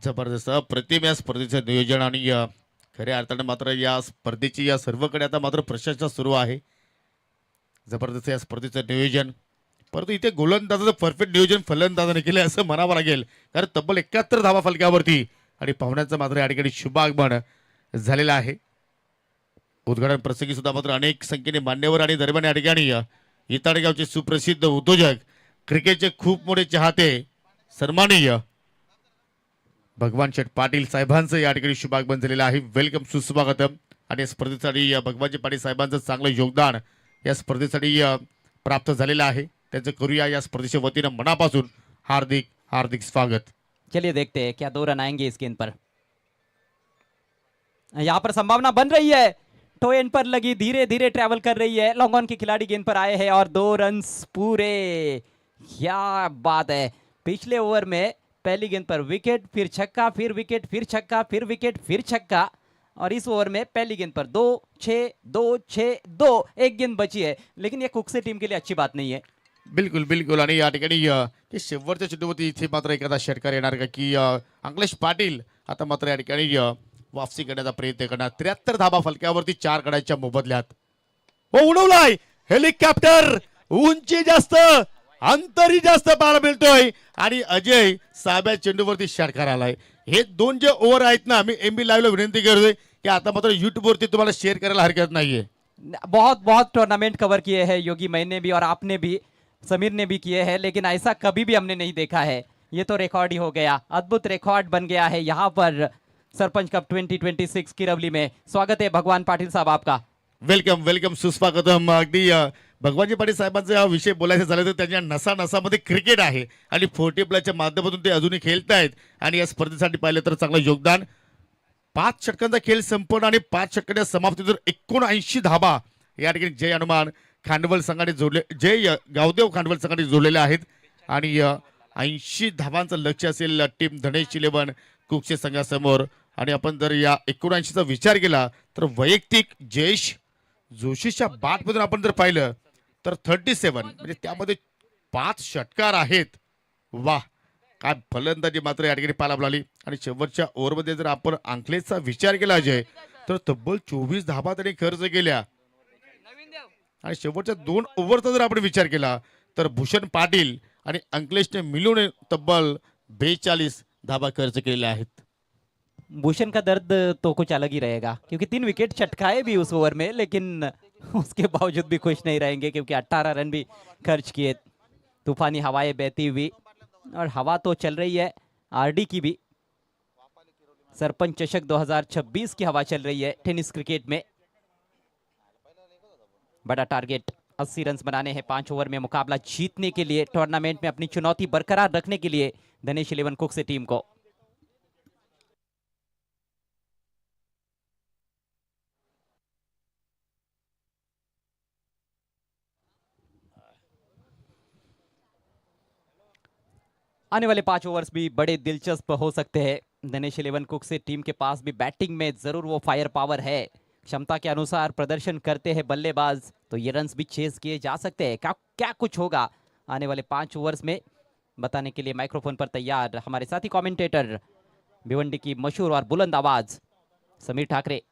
जबरदस्त अप्रतिम या स्पर्धेचं नियोजन आणि खऱ्या अर्थाने मात्र या स्पर्धेची या सर्वकडे आता मात्र प्रशंसा सुरू आहे। जबरदस्त या स्पर्धेचं नियोजन, परंतु इथे गोलंदाजाचं परफेक्ट नियोजन फलंदाजाने केले असं म्हणावं लागेल, कारण तब्बल 71 धावा फलकावरती आणि पाहुण्यांचं मात्र या ठिकाणी शुभागमन झालेलं आहे। उद्घाटन प्रसंगी सुद्धा मात्र अनेक संख्येने मान्यवर आणि दरम्यान या ठिकाणी इताडगावचे सुप्रसिद्ध उद्योजक, क्रिकेटचे खूप मोठे चाहते, सन्माननीय भगवान शेठ पाटील साहेबांचं या ठिकाणी शुभागमन झालेलं आहे। वेलकम, सुस्वागतम। आणि या स्पर्धेसाठी भगवानजी पाटील साहेबांचं चांगलं योगदान या स्पर्धेसाठी प्राप्त झालेलं आहे, त्यांचं करूया या स्पर्धेच्या वतीनं मनापासून हार्दिक हार्दिक स्वागत। चलिए देखते हैं क्या 2 रन आएंगे इस गेंद पर। यहां पर संभावना बन रही है, टो एंड पर लगी, धीरे धीरे ट्रैवल कर रही है, लॉन्ग ऑन के खिलाड़ी गेंद पर आए हैं और 2 रन पूरे। क्या बात है, पिछले ओवर में पहली गेंद पर विकेट, फिर छक्का, फिर विकेट, फिर छक्का, फिर विकेट, फिर छक्का, और इस ओवर में पहली गेंद पर 2-6-2-6-2, एक गेंद बची है, लेकिन ये कुकसे टीम के लिए अच्छी बात नहीं है। बिलकुल बिलकुल। आणि या ठिकाणी शेवटच्या चेंडूवरती इथे मात्र एखादा षटकार येणार का की अंकलेश पाटील आता मात्र या ठिकाणी वापसी करण्याचा प्रयत्न करणार। 73 धाबा फलक्यावरती 4 गड्यांच्या मोबदल्यात। हो, उडवलाय हेलिकॉप्टर, उंची जास्त, अंतरही जास्त पाहायला मिळतोय आणि अजय साब्या चेंडूवरती षटकार आलाय। हे दोन जे ओव्हर आहेत ना, आम्ही MB लाईव्हला विनंती करतोय की आता मात्र युट्यूबवरती तुम्हाला शेअर करायला हरकत नाहीये. बहुत बहुत टूर्नामेंट कवर किए हैं योगी, मैंने भी और आपने भी, समीर ने भी किए हैं, लेकिन ऐसा कभी भी हमने नहीं देखा है। ये तो रिकॉर्ड ही हो गया, अद्भुत रिकॉर्ड बन गया है यहाँ पर सरपंच कप 2026 किरवली में। स्वागत है भगवान पाटिल साहब आपका। वेलकम वेलकम, सुस्वागतम. अगदी भगवानजी पाटील साहेबांचा विषय बोलायचं झालं तर त्यांच्या नसा नसामध्ये क्रिकेट आहे आणि 40 प्लसच्या माध्यमातून ते अजूनही खेळतायत आणि या स्पर्धेसाठी पाहिलं तर चांगलं योगदान. 5 षटकांचा खेळ संपवणं आणि 5 षटकांच्या समाप्तीवर 79 धाबा या ठिकाणी जय हनुमान खांडवल संघाने जोडले, जय गावदेव खांडवल संघाने जोडलेले आहेत आणि 80 धावांचं लक्ष्य असेल टीम धनेश 11 कुकचे संघासमोर. आणि आपण जर या 79चा विचार केला तर वैयक्तिक जयेश जोशीच्या बॅटमधून आपण जर पाहिलं तर 37 म्हणजे त्यामध्ये 5 षटकार आहेत. वाह, काय फलंदाजी मात्र या ठिकाणी पाहायला मिळाली. आणि शेवटच्या ओव्हरमध्ये जर आपण अंकलेजचा विचार केला अजय तर तब्बल 24 धाबा त्यांनी खर्च केल्या. आणि शेवटच्या 2 ओव्हरचा जर आपण विचार केला तर भूषण पाटील आणि अंकलेशने मिळून तब्बल 42 धाबा खर्च केलेल्या आहेत. भूषण का दर्द तो कुछ अलग ही रहेगा, क्योंकि 3 विकेट चटकाए भी उस ओवर में, लेकिन उसके बावजूद भी खुश नहीं रहेंगे क्योंकि 18 रन भी खर्च किए। तूफानी हवाएं बहती हुई, और हवा तो चल रही है आरडी की भी। सरपंच चषक 2026 की हवा चल रही है टेनिस क्रिकेट में। बड़ा टारगेट 80 रन बनाने हैं 5 ओवर में, मुकाबला जीतने के लिए, टूर्नामेंट में अपनी चुनौती बरकरार रखने के लिए धनेश 11 कुक से टीम को। आने वाले 5 ओवर्स भी बड़े दिलचस्प हो सकते हैं। धनेश 11 कुक से टीम के पास भी बैटिंग में जरूर वो फायर पावर है, क्षमता के अनुसार प्रदर्शन करते हैं बल्लेबाज तो ये रन्स भी चेज किए जा सकते हैं। क्या क्या कुछ होगा आने वाले 5 ओवर्स में, बताने के लिए माइक्रोफोन पर तैयार हमारे साथी कमेंटेटर, भिवंडी की मशहूर और बुलंद आवाज Sameer Thackeray.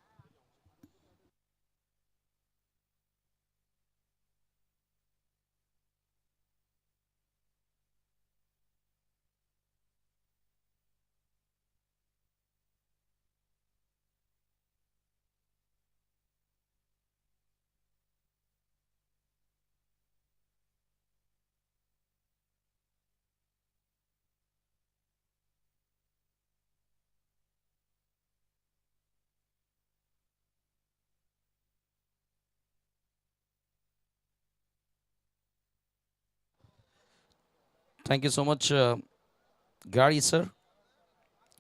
Thank you so much, Gary sir,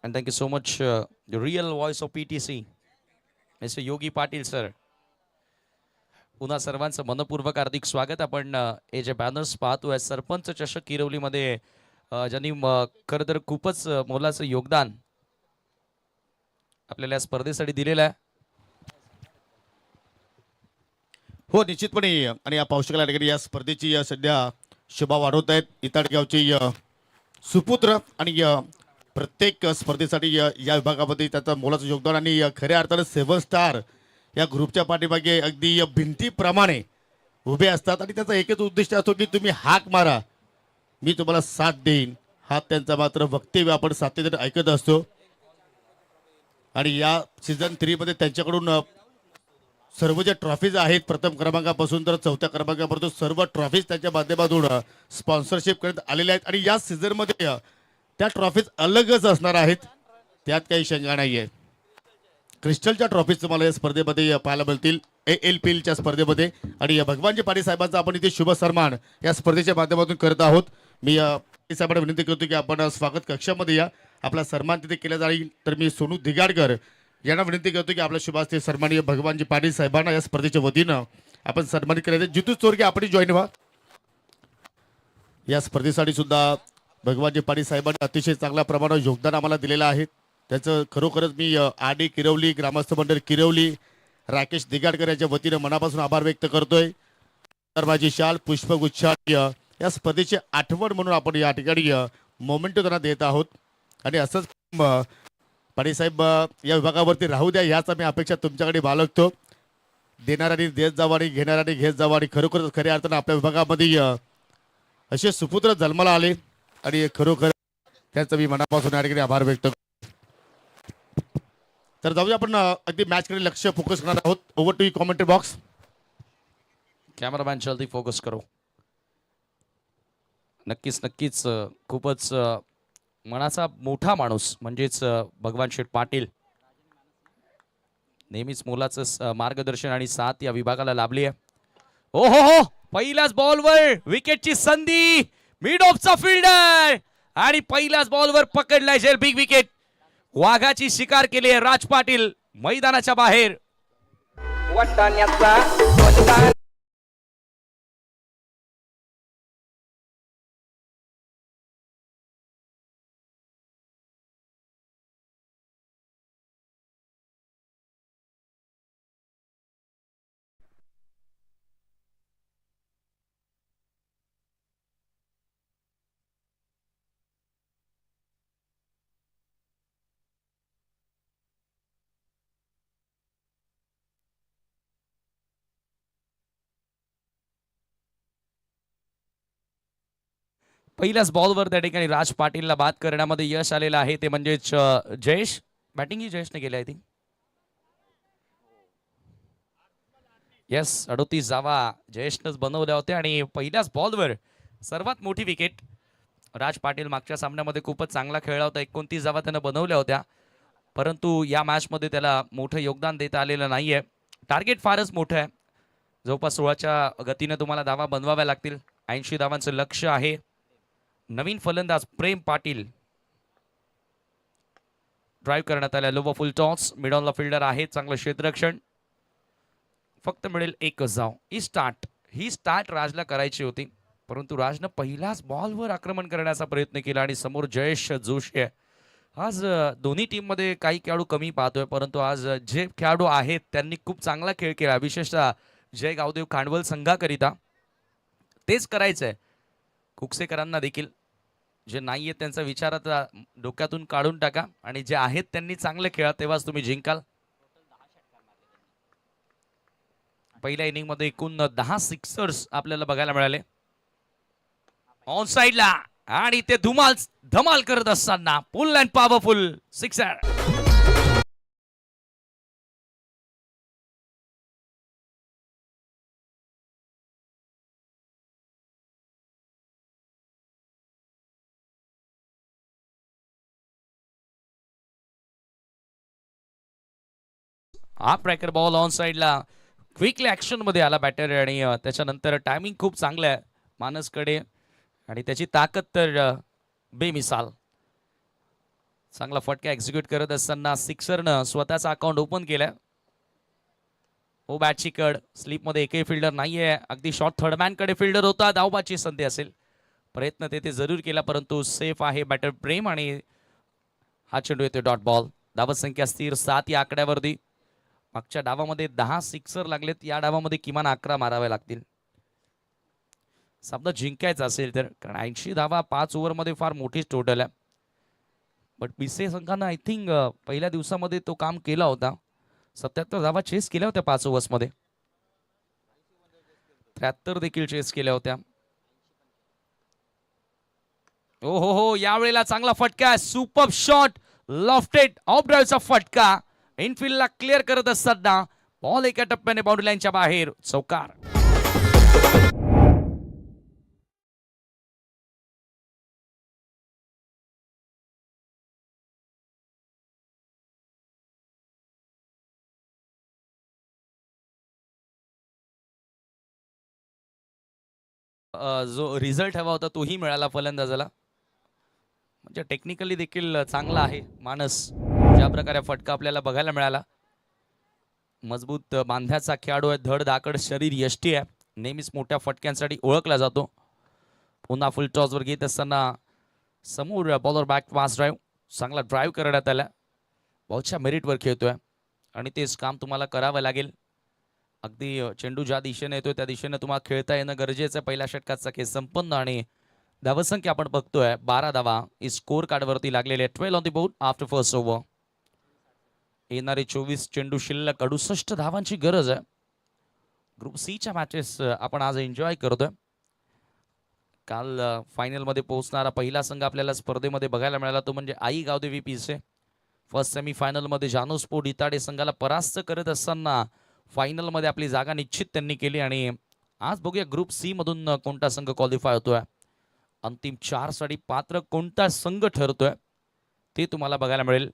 and thank you so much, the real voice of PTC, Mr. Yogi Patil sir. पुन्हा सर्वांचं मनपूर्वक हार्दिक स्वागत. आपण हे जे बॅनर्स पाहतोय सरपंच चषक किरवलीमध्ये ज्यांनी खरं तर खूपच मोलाचं योगदान आपल्याला या स्पर्धेसाठी दिलेलं आहे. हो, निश्चितपणे. आणि या पावसाळ्याला ठिकाणी या स्पर्धेची सध्या शोभा वाढवत आहेत इताडगावचे सुपुत्र आणि प्रत्येक स्पर्धेसाठी या विभागामध्ये त्याचं मोलाचं योगदान आणि खऱ्या अर्थानं 7 स्टार या ग्रुपच्या पाठीमागे अगदी भिंतीप्रमाणे उभे असतात आणि त्याचा एकच उद्दिष्ट असतो की तुम्ही हाक मारा, मी तुम्हाला साथ देईन. हा त्यांचा मात्र वक्तव्य आपण सातत्याने ऐकत असतो. आणि या सीझन 3 मध्ये त्यांच्याकडून सर्व ज्या ट्रॉफीज आहेत प्रथम क्रमांकापासून तर 4थ्या क्रमांकापर्यंत सर्व ट्रॉफीज त्यांच्या माध्यमातून स्पॉन्सरशिप करण्यात आलेल्या आहेत. आणि या सीझनमध्ये त्या ट्रॉफीज अलगच असणार आहेत, त्यात काही शंका नाही आहे. क्रिस्टलच्या ट्रॉफीज तुम्हाला या स्पर्धेमध्ये पाहायला मिळतील ALPLच्या स्पर्धेमध्ये. आणि भगवानजी पाटील साहेबांचा आपण इथे शुभ सन्मान या स्पर्धेच्या माध्यमातून करत आहोत. मी साहेबांना विनंती करतो की आपण स्वागत कक्षामध्ये या, आपला सन्मान तिथे केला जाईल. तर मी सोनू दिगाडकर यांना विनंती करतो की आपल्या शुभास्ते सन्माननीय भगवानजी पाटील साहेबांना या स्पर्धेच्या वतीनं आपण सन्मानित करायचं. जितू चोरगे आपण जॉईन व्हा. या स्पर्धेसाठी सुद्धा भगवानजी पाटील साहेबांनी अतिशय चांगल्या प्रमाणात योगदान आम्हाला दिलेलं आहे. त्याचं खरोखरच मी आडी किरवली, ग्रामस्थ मंडळ किरवली, राकेश दिगाडकर यांच्या वतीनं मनापासून आभार व्यक्त करतोय. तर माझी शाल पुष्पगुच्छ या स्पर्धेची आठवण म्हणून आपण या ठिकाणी मोमेंटो त्यांना देत आहोत. आणि असंच पाटील साहेब या विभागावरती राहू द्या, याच आम्ही अपेक्षा तुमच्याकडे बाळगतो. देणाऱ्यांनी देत जावं आणि घेणाऱ्यांनी घेत जावं. आणि खरोखर खऱ्या अर्थानं आपल्या विभागामध्ये असे सुपुत्र जन्माला आले आणि खरोखर त्यांचा मी मनापासून या ठिकाणी आभार व्यक्त करतो. तर जाऊया आपण अगदी मॅचकडे लक्ष फोकस करणार आहोत. Over to commentary box. Cameraman जल्दी फोकस करो. नक्कीच नक्कीच खूपच मनाचा मोठा माणूस म्हणजेच भगवान शेठ पाटील नेहमीच मोलाचं मार्गदर्शन आणि साथ या विभागाला लाभली आहे. ओ हो हो, पहिल्याच बॉलवर विकेटची संधी, मिड ऑफचा फिल्डर आणि पहिल्याच बॉलवर पकडलाय जेल बिग विकेट. वाघाची शिकार केली आहे राज पाटील मैदानाच्या बाहेर. पहिल्याच बॉलवर त्या ठिकाणी राज पाटीलला बाद करण्यामध्ये यश आलेलं आहे. ते म्हणजेच जयेश, बॅटिंग ही जयेशने केली आहे ती. येस, 38 धावा जयेशनंच बनवल्या होत्या आणि पहिल्याच बॉलवर सर्वात मोठी विकेट. राज पाटील मागच्या सामन्यामध्ये खूपच चांगला खेळला होता. 29 धावा त्यानं बनवल्या होत्या, परंतु या मॅचमध्ये त्याला मोठं योगदान देता आलेलं नाहीये. टार्गेट फारच मोठं आहे, जवळपास 16च्या गतीने तुम्हाला धावा बनवाव्या लागतील. 80 धावांचं लक्ष आहे. नवीन फलंदाज प्रेम पाटील ड्राईव्ह करण्यात आल्या. लोवर फुल टॉस, मिड ऑनला फिल्डर आहे, चांगलं क्षेत्ररक्षण. फक्त मिळेल एकच धाव. ही स्टार्ट राजला करायची होती, परंतु राजनं पहिल्याच बॉलवर आक्रमण करण्याचा प्रयत्न केला आणि समोर जयेश जोशी आहे. आज दोन्ही टीम मध्ये काही खेळाडू कमी पाहतोय, परंतु आज जे खेळाडू आहेत त्यांनी खूप चांगला खेळ केला, विशेषतः जय गावदेव खांडवल संघाकरिता. तेच करायचंय कुकसेकरांना देखील. जे नाहीये त्यांचा विचार आता डोक्यातून काढून टाका आणि जे आहेत त्यांनी चांगले खेळा, तेव्हाच तुम्ही जिंकाल. पहिल्या इनिंग मध्ये एकूण 10 सिक्सर्स आपल्याला बघायला मिळाले ऑन साइडला आणि ते धमाल करत असताना फुल अँड पॉवरफुल सिक्सर. हा ब्रेकर बॉल ऑन साइडला क्विकली ऍक्शन मध्ये आला बॅटर आणि त्याच्यानंतर टायमिंग खूप चांगलं आहे मानसकडे आणि त्याची ताकद तर बेमिसाल. चांगला फटका एक्झिक्यूट करत असताना सिक्सरनं स्वतःचा अकाउंट ओपन केलाय. ओ बॅटची कड, स्लीपमध्ये एकही फिल्डर नाहीये. अगदी शॉर्ट थर्डमॅन कडे फिल्डर होता, धावबाची संधी असेल. प्रयत्न तेथे जरूर केला, परंतु सेफ आहे बॅटर प्रेम आणि हा चेंडू येतो डॉट बॉल. धावत संख्या स्थिर 7 या आकड्यावरती. मागच्या डावामध्ये 10 सिक्सर लागलेत, या डावामध्ये किमान 11 मारावे लागतील सामना जिंकायचा असेल तर, कारण 80 धावा 5 ओव्हरमध्ये फार मोठीच टोटल आहे. बट पिसे संघानं आय थिंक पहिल्या दिवसामध्ये तो काम केला होता. 77 धावा चेस केल्या होत्या 5 ओव्हर्समध्ये, 73 देखील चेस केल्या होत्या. ओ हो हो, यावेळेला चांगला फटका, सुपर शॉट, लॉफ्टेड ऑफ ड्राईव्हचा फटका. इनफिल्डला क्लिअर करत असताना बॉल एका टप्प्याने बाउंड्री लाईनच्या बाहेर, चौकार. जो रिझल्ट हवा होता तोही मिळाला फलंदाजाला. म्हणजे टेक्निकली देखील चांगला आहे मानस. ज्या प्रकारे फटका आपल्याला बघायला मिळाला, मजबूत बांध्याचा खेळाडू आहे, धड धाकड शरीर यष्टी आहे, नेहमीच मोठ्या फटक्यांसाठी ओळखला जातो. पुन्हा फुल टॉसवर घेत असताना समोर बॉलर बॅक फास्ट ड्राईव्ह, चांगला ड्राईव्ह करण्यात आला. बॉलच्या मेरिटवर खेळतोय आणि तेच काम तुम्हाला करावं लागेल. अगदी चेंडू ज्या दिशेने येतोय त्या दिशेने तुम्हाला खेळता येणं गरजेचं आहे. पहिल्या षटकाचा खेळ संपन्न आणि धावसंख्या आपण बघतोय 12 धावा स्कोर कार्डवरती लागलेले. 12 on the board after first over. येणारे 24 चेंडू शिल्लक, 68 धावांची गरज आहे. ग्रुप सी च्या मॅचेस आपण आज एन्जॉय करतोय. काल फायनल मध्ये पोहोचणारा पहिला संघ आपल्याला स्पर्धेमध्ये बघायला मिळाला तो म्हणजे आई गावदेवी पिसे. फर्स्ट सेमीफायनल मध्ये जानोस्पोर्ट इताडे संघाला परास्त करत असताना फायनल मध्ये आपली जागा निश्चित त्यांनी केली आणि आज बघूया ग्रुप सी मधून कोणता संघ क्वालिफाय होतोय, अंतिम 4 साठी पात्र कोणता संघ ठरतोय ते तुम्हाला बघायला मिळेल.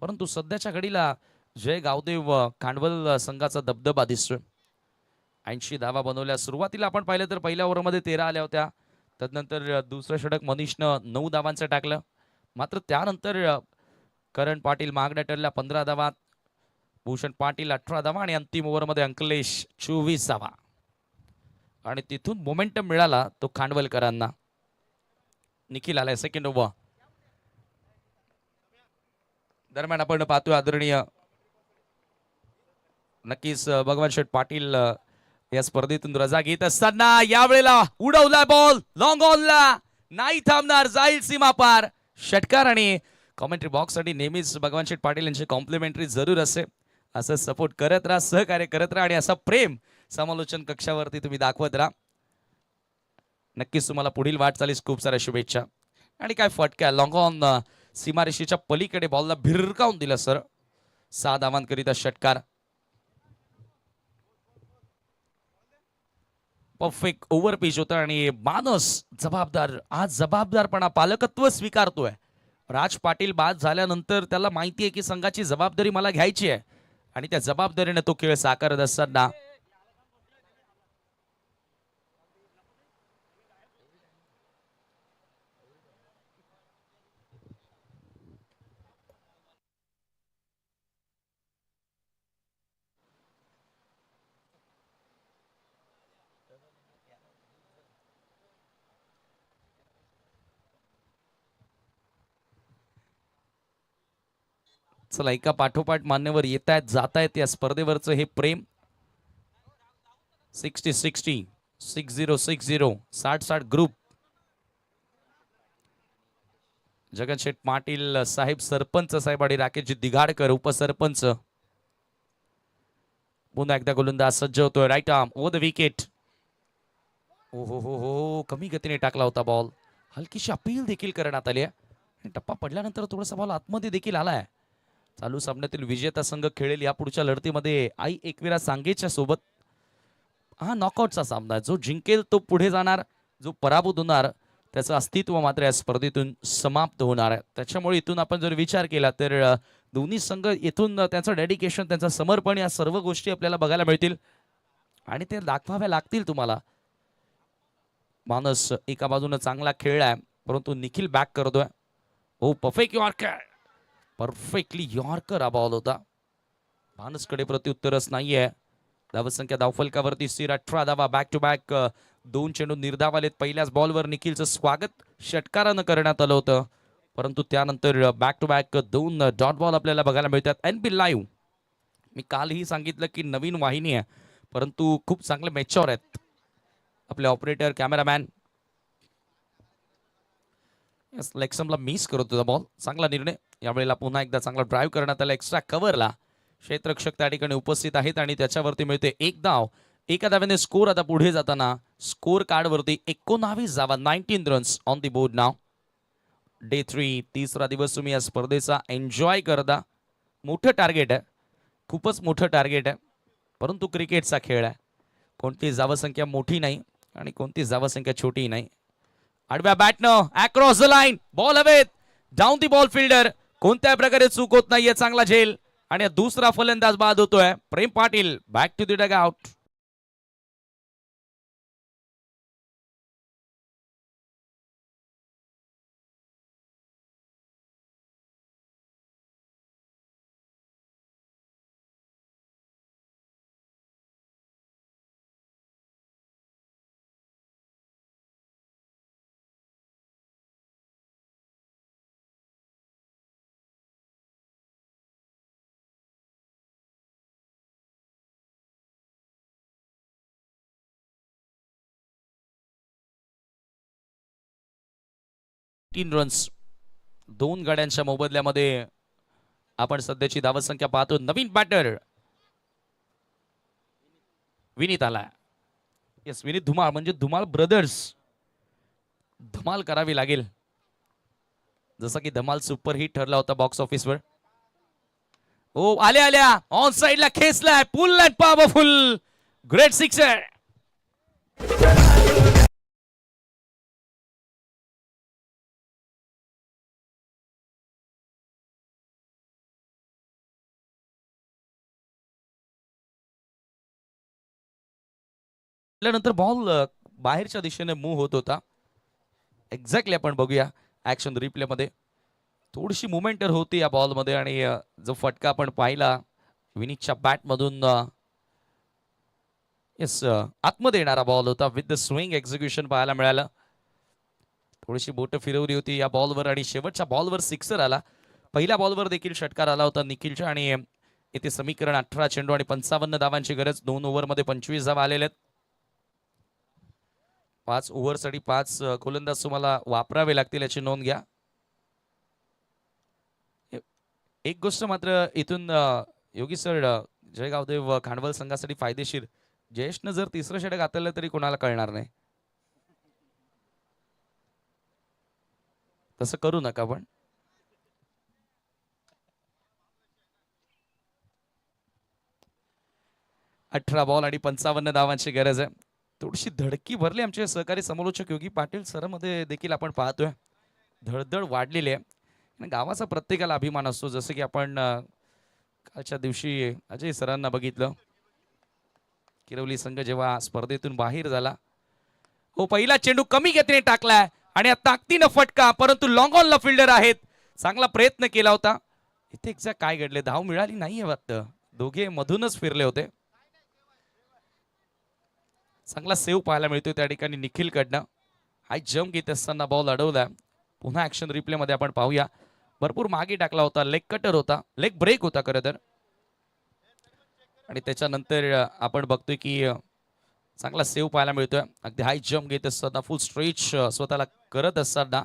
परंतु सध्याच्या घडीला जय गावदेव कांडवल संघाचा दबदबा दिसतोय. 80 धावा बनवल्या. सुरुवातीला आपण पाहिलं तर पहिल्या ओव्हरमध्ये 13 आल्या होत्या. त्यानंतर दुसरं षटक मनीषनं 9 धावांचं टाकलं. मात्र त्यानंतर करण पाटील मागण्या ठरल्या 15 धावा, भूषण पाटील 18 धावा आणि अंतिम ओव्हरमध्ये अंकलेश 24 धावा आणि तिथून मोमेंटम मिळाला तो खांडवलकरांना. निखिल आलाय सेकंड ओव्हर. दरम्यान आपण पाहतोय आदरणीय नक्कीच भगवान शेठ पाटील या स्पर्धेतून रजा घेत असताना यावेळेला उडवला बॉल लॉंग ऑनला, नाही थांबणार, जाईल सीमा पार. षटकार आणि कॉमेंट्री बॉक्स साठी नेहमीच भगवान शेठ पाटील यांची कॉम्प्लिमेंटरी जरूर असे. असं सपोर्ट करत राहा, सहकार्य करत राहा आणि असा प्रेम समालोचन कक्षावरती तुम्ही दाखवत राहा. नक्कीच तुम्हाला पुढील वाटचालीस खूप साऱ्या शुभेच्छा. आणि काय फटका लॉंग ऑन सीमारेषेच्या पलीकडे बॉलला भिरकावून दिलं सर. 6 धावांकरिता षटकार. परफेक्ट ओव्हर पिच होतं आणि मानस जबाबदार, आज जबाबदारपणा पालकत्व स्वीकारतोय. राज पाटील बाद झाल्यानंतर त्याला माहिती आहे की संघाची जबाबदारी मला घ्यायची आहे आणि त्या जबाबदारीने तो खेळ साकारत असताना चला एका पाठोपाठ मान्यवर येत आहेत जात आहेत या स्पर्धेवरचं हे प्रेम. 60-60 60-60 60-60 ग्रुप. जगनशेठ पाटील साहेब, सरपंच साहेब आणि राकेशजी दिघाडकर उपसरपंच. पुन्हा एकदा गोलंदाज सज्ज होतोय. Right arm over the wicket. ओ हो हो हो, कमी गतीने टाकला होता बॉल. हलकीशी अपील देखील करण्यात आली आहे. टप्पा पडल्यानंतर थोडासा बॉल आतमध्ये देखील आलाय. चालू सामन्यातील विजेता संघ खेळेल या पुढच्या लढतीमध्ये आई एकविरा सांगेच्या सोबत. हा नॉकआउटचा सामना आहे. जो जिंकेल तो पुढे जाणार, जो पराभूत होणार त्याचं अस्तित्व मात्र या स्पर्धेतून समाप्त होणार आहे. त्याच्यामुळे इथून आपण जर विचार केला तर दोन्ही संघ इथून त्यांचं डेडिकेशन, त्यांचं समर्पण या सर्व गोष्टी आपल्याला बघायला मिळतील आणि ते दाखवाव्या लागतील तुम्हाला. मानस एका बाजूने चांगला खेळलाय परंतु निखिल बॅक करतोय. हो परफेक्ट यॉर्कर, परफेक्टली यॉर्कर हा बॉल होता. मानसकडे प्रत्युत्तरच नाहीये. धावसंख्या धावफलकावरती स्थिर 18 धावा. बॅक टू बॅक 2 चेंडू निर्धाव आलेत. पहिल्याच बॉलवर निखिलचं स्वागत षटकारानं करण्यात आलं होतं परंतु त्यानंतर back to back 2 dot ball आपल्याला बघायला मिळतात. एनपी लाईव्ह मी कालही सांगितलं की नवीन वाहिनी आहे परंतु खूप चांगले मॅच्युअर आहेत आपले ऑपरेटर कॅमेरामॅन. लेक्समला मिस करत होता बॉल. चांगला निर्णय. यावेळेला पुन्हा एकदा चांगला ड्राईव्ह करण्यात आला एक्स्ट्रा कव्हरला. क्षेत्ररक्षक त्या ठिकाणी उपस्थित आहेत आणि त्याच्यावरती मिळते 1 धाव. एका धाव्याने स्कोर आता पुढे जाताना स्कोर कार्डवरती 19 धावा, 19 runs on the board now. Day 3 तिसरा दिवस तुम्ही या स्पर्धेचा एन्जॉय करता. मोठं टार्गेट आहे, खूपच मोठं टार्गेट आहे परंतु क्रिकेटचा खेळ आहे. कोणती धावसंख्या मोठी नाही आणि कोणती धावसंख्या छोटी नाही. आडव्या बॅटनं अक्रॉस द लाईन बॉल हवेत. Down the ball fielder. कोणत्या प्रकारे चूक होत नाहीये. चांगला झेल आणि दुसरा फलंदाज बाद होतोय. Prem Patil back to the dugout. तीन रन्स 2 गाड्यांच्या मोबदल्यामध्ये आपण सध्याची धावसंख्या पाहतो. नवीन बॅटर विनीत आला. येस, विनीत धुमाळ म्हणजे धुमाळ ब्रदर्स. धमाल करावी लागेल जसं की धमाल सुपर हिट ठरला होता बॉक्स ऑफिसवर. ओ आल्या आल्या ऑन साइडला खेचलाय full and powerful great sixer. नंतर बॉल बाहेरच्या दिशेने मूव्ह होत होता. एक्झॅक्टली आपण बघूया ऍक्शन रिप्ले मध्ये. थोडीशी मुवमेंट होती या बॉल मध्ये आणि जो फटका आपण पाहिला विनीतच्या बॅट मधून येस आतमध्ये येणारा बॉल होता. विथ द स्विंग एक्झिक्युशन पाहायला मिळालं. थोडीशी बोट फिरवली होती या बॉलवर आणि शेवटच्या बॉलवर सिक्सर आला. पहिल्या बॉलवर देखील षटकार आला होता निखिलच्या आणि इथे समीकरण 18 चेंडू आणि 55 धावांची गरज. 2 ओव्हरमध्ये 25 धावा आलेल्या आहेत. 5 ओव्हरसाठी 5 गोलंदाज तुम्हाला वापरावे लागतील याची नोंद घ्या. एक गोष्ट मात्र इथून योगी सर जय गावदेव खांडवल संघासाठी फायदेशीर. जयेशनं जर तिसरं षटक हाताळलं तरी कोणाला कळणार नाही. तसं करू नका पण. अठरा बॉल आणि 55 धावांची गरज आहे. थोडीशी धडकी भरली आमचे सहकारी समालोचक योगी पाटील सर मध्ये देखील आपण पाहतोय. धडधड वाढलेली आहे. गावाचा प्रत्येकाला अभिमान असतो. जसं की आपण कालच्या दिवशी अजय सरांना बघितलं. किरवली संघ जेव्हा स्पर्धेतून बाहेर झाला. हो पहिला चेंडू कमी गतीने टाकलाय आणि ताकदीनं फटका. परंतु लॉंग ऑनला फिल्डर आहेत. चांगला प्रयत्न केला होता. इथे एक्झॅक्ट काय घडले धाव मिळाली नाहीये वाटतं. दोघे मधूनच फिरले होते. चांगला सेव्ह पाहायला मिळतोय त्या ठिकाणी निखिल कडनं. हाय जम्प घेत असताना बॉल अडवला. पुन्हा ऍक्शन रिप्ले मध्ये आपण पाहूया. भरपूर मागे टाकला होता. लेग कटर होता. लेग ब्रेक होता खरं तर. आणि त्याच्यानंतर आपण बघतोय की चांगला सेव्ह पाहायला मिळतोय. अगदी हाय जम्प घेत असताना फुल स्ट्रेच स्वतःला करत असताना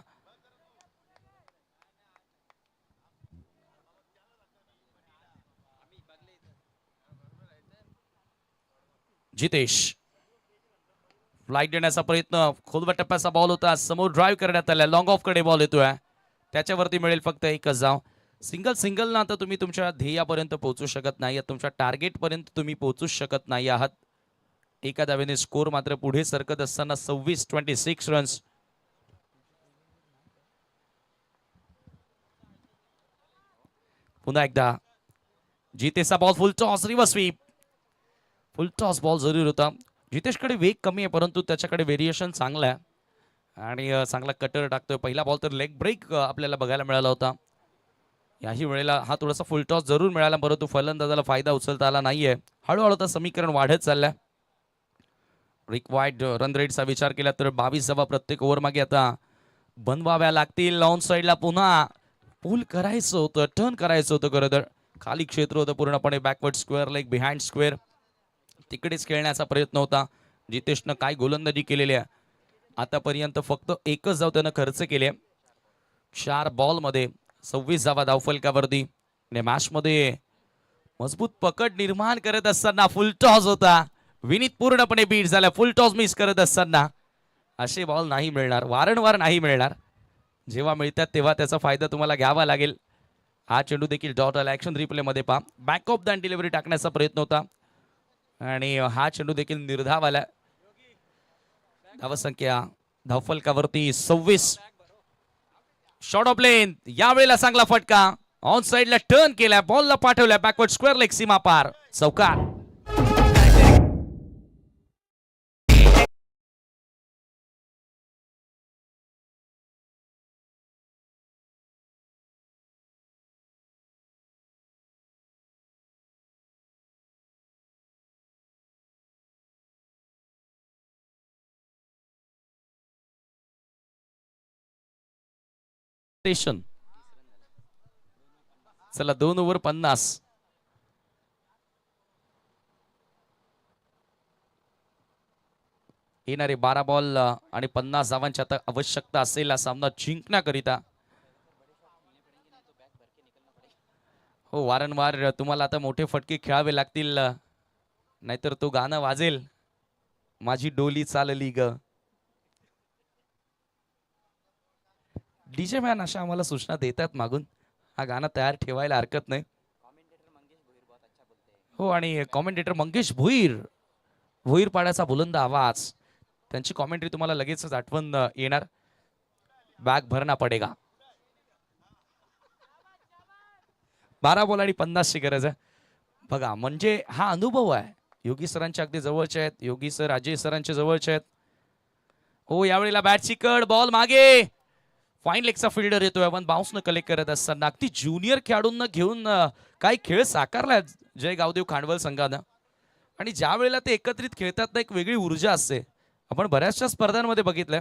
जितेश फ्लाईट देण्याचा प्रयत्न. खोलवा टप्प्याचा बॉल होता. समोर ड्राईव्ह करण्यात आला. लॉंग ऑफ कडे बॉल येतोय. त्याच्यावरती मिळेल फक्त एकच धाव. सिंगल ना आता तुम्ही तुमच्या ध्येयापर्यंत पोहोचू शकत नाही. तुमच्या टार्गेट पर्यंत तुम्ही पोहोचू शकत नाही आहात. एका धावेने स्कोर मात्र पुढे सरकत असताना 26 रन्स. पुन्हा एकदा जितेशचा ball full toss reverse sweep. Full toss ball जरूर होता. जितेशकडे वेग कमी आहे परंतु त्याच्याकडे व्हेरिएशन चांगला आहे आणि चांगला कटर टाकतोय. पहिला बॉल तर लेग ब्रेक आपल्याला बघायला मिळाला होता. याही वेळेला हा थोडासा फुल टॉस जरूर मिळाला परंतु फलंदाजाला फायदा उचलता आला नाहीये. हळूहळू तर समीकरण वाढत चाललंय. रिक्वायर्ड रन रेटचा विचार केला तर 22 धावा प्रत्येक ओव्हर मागे आता बनवाव्या लागतील. लॉन साईडला पुन्हा पुल करायचं होतं. टर्न करायचं होतं खरं तर. खाली क्षेत्र होतं पूर्णपणे. Backward square leg behind square तिकडेच खेळण्याचा प्रयत्न होता. जितेशनं काय गोलंदाजी केलेली आहे आतापर्यंत. फक्त एकच धाव त्यानं खर्च केले. 4 बॉल मध्ये 26 धावा धावफलकावरती. आणि मॅच मध्ये मजबूत पकड निर्माण करत असताना फुल टॉस होता. विनीत पूर्णपणे बीट झाला. फुल टॉस मिस करत असताना असे बॉल नाही मिळणार. वारंवार नाही मिळणार. जेव्हा मिळतात तेव्हा त्याचा फायदा तुम्हाला घ्यावा लागेल. हा चेंडू देखील डॉट आला. ऍक्शन रिप्ले मध्ये पहा. बॅक ऑफ द डिलिव्हरी टाकण्याचा प्रयत्न होता आणि हा चेंडू देखील निर्धाव आला. धावसंख्या धावफलकावरती 26. शॉर्ट ऑफ लेन. यावेळेला चांगला फटका. ऑन साइडला टर्न केला. बॉलला पाठवल्या बॅकवर्ड स्क्वेअर लेग सीमा पार. चौकार. स्टेशन चला 2 ओव्हर 50. येणारे 12 बॉल आणि 50 धावांची आता आवश्यकता असेल सामना जिंकण्याकरिता. हो वारंवार तुम्हाला आता मोठे फटके खेळावे लागतील नाहीतर तो गाणं वाजेल. माझी डोली चालली ग. डीजे मॅन अशा आम्हाला सूचना देतात मागून. हा गाणं तयार ठेवायला हरकत नाही. हो, आणि कॉमेंटेटर मंगेश भोईर पाड्याचा बुलंद आवाज, त्यांची कॉमेंट्री तुम्हाला लगेचच आठवण येणार. बॅग भरणा पडेगा. 12 बॉल आणि 50ची गरज आहे. बघा, म्हणजे हा अनुभव आहे. योगी सरांच्या अगदी जवळचे आहेत. योगी सर अजय सरांच्या जवळचे आहेत. हो, यावेळेला बॅटची कड, बॉल मागे, फाईन लेगचा फिल्डर येतोय पण बाउन्सनं कलेक्ट करत असताना अगदी ज्युनियर खेळाडूंना घेऊन काही खेळ साकारलाय जय गावदेव खांडवल संघानं. आणि ज्या वेळेला ते एकत्रित खेळतात ना, एक वेगळी ऊर्जा असते. आपण बऱ्याचशा स्पर्धांमध्ये बघितलंय.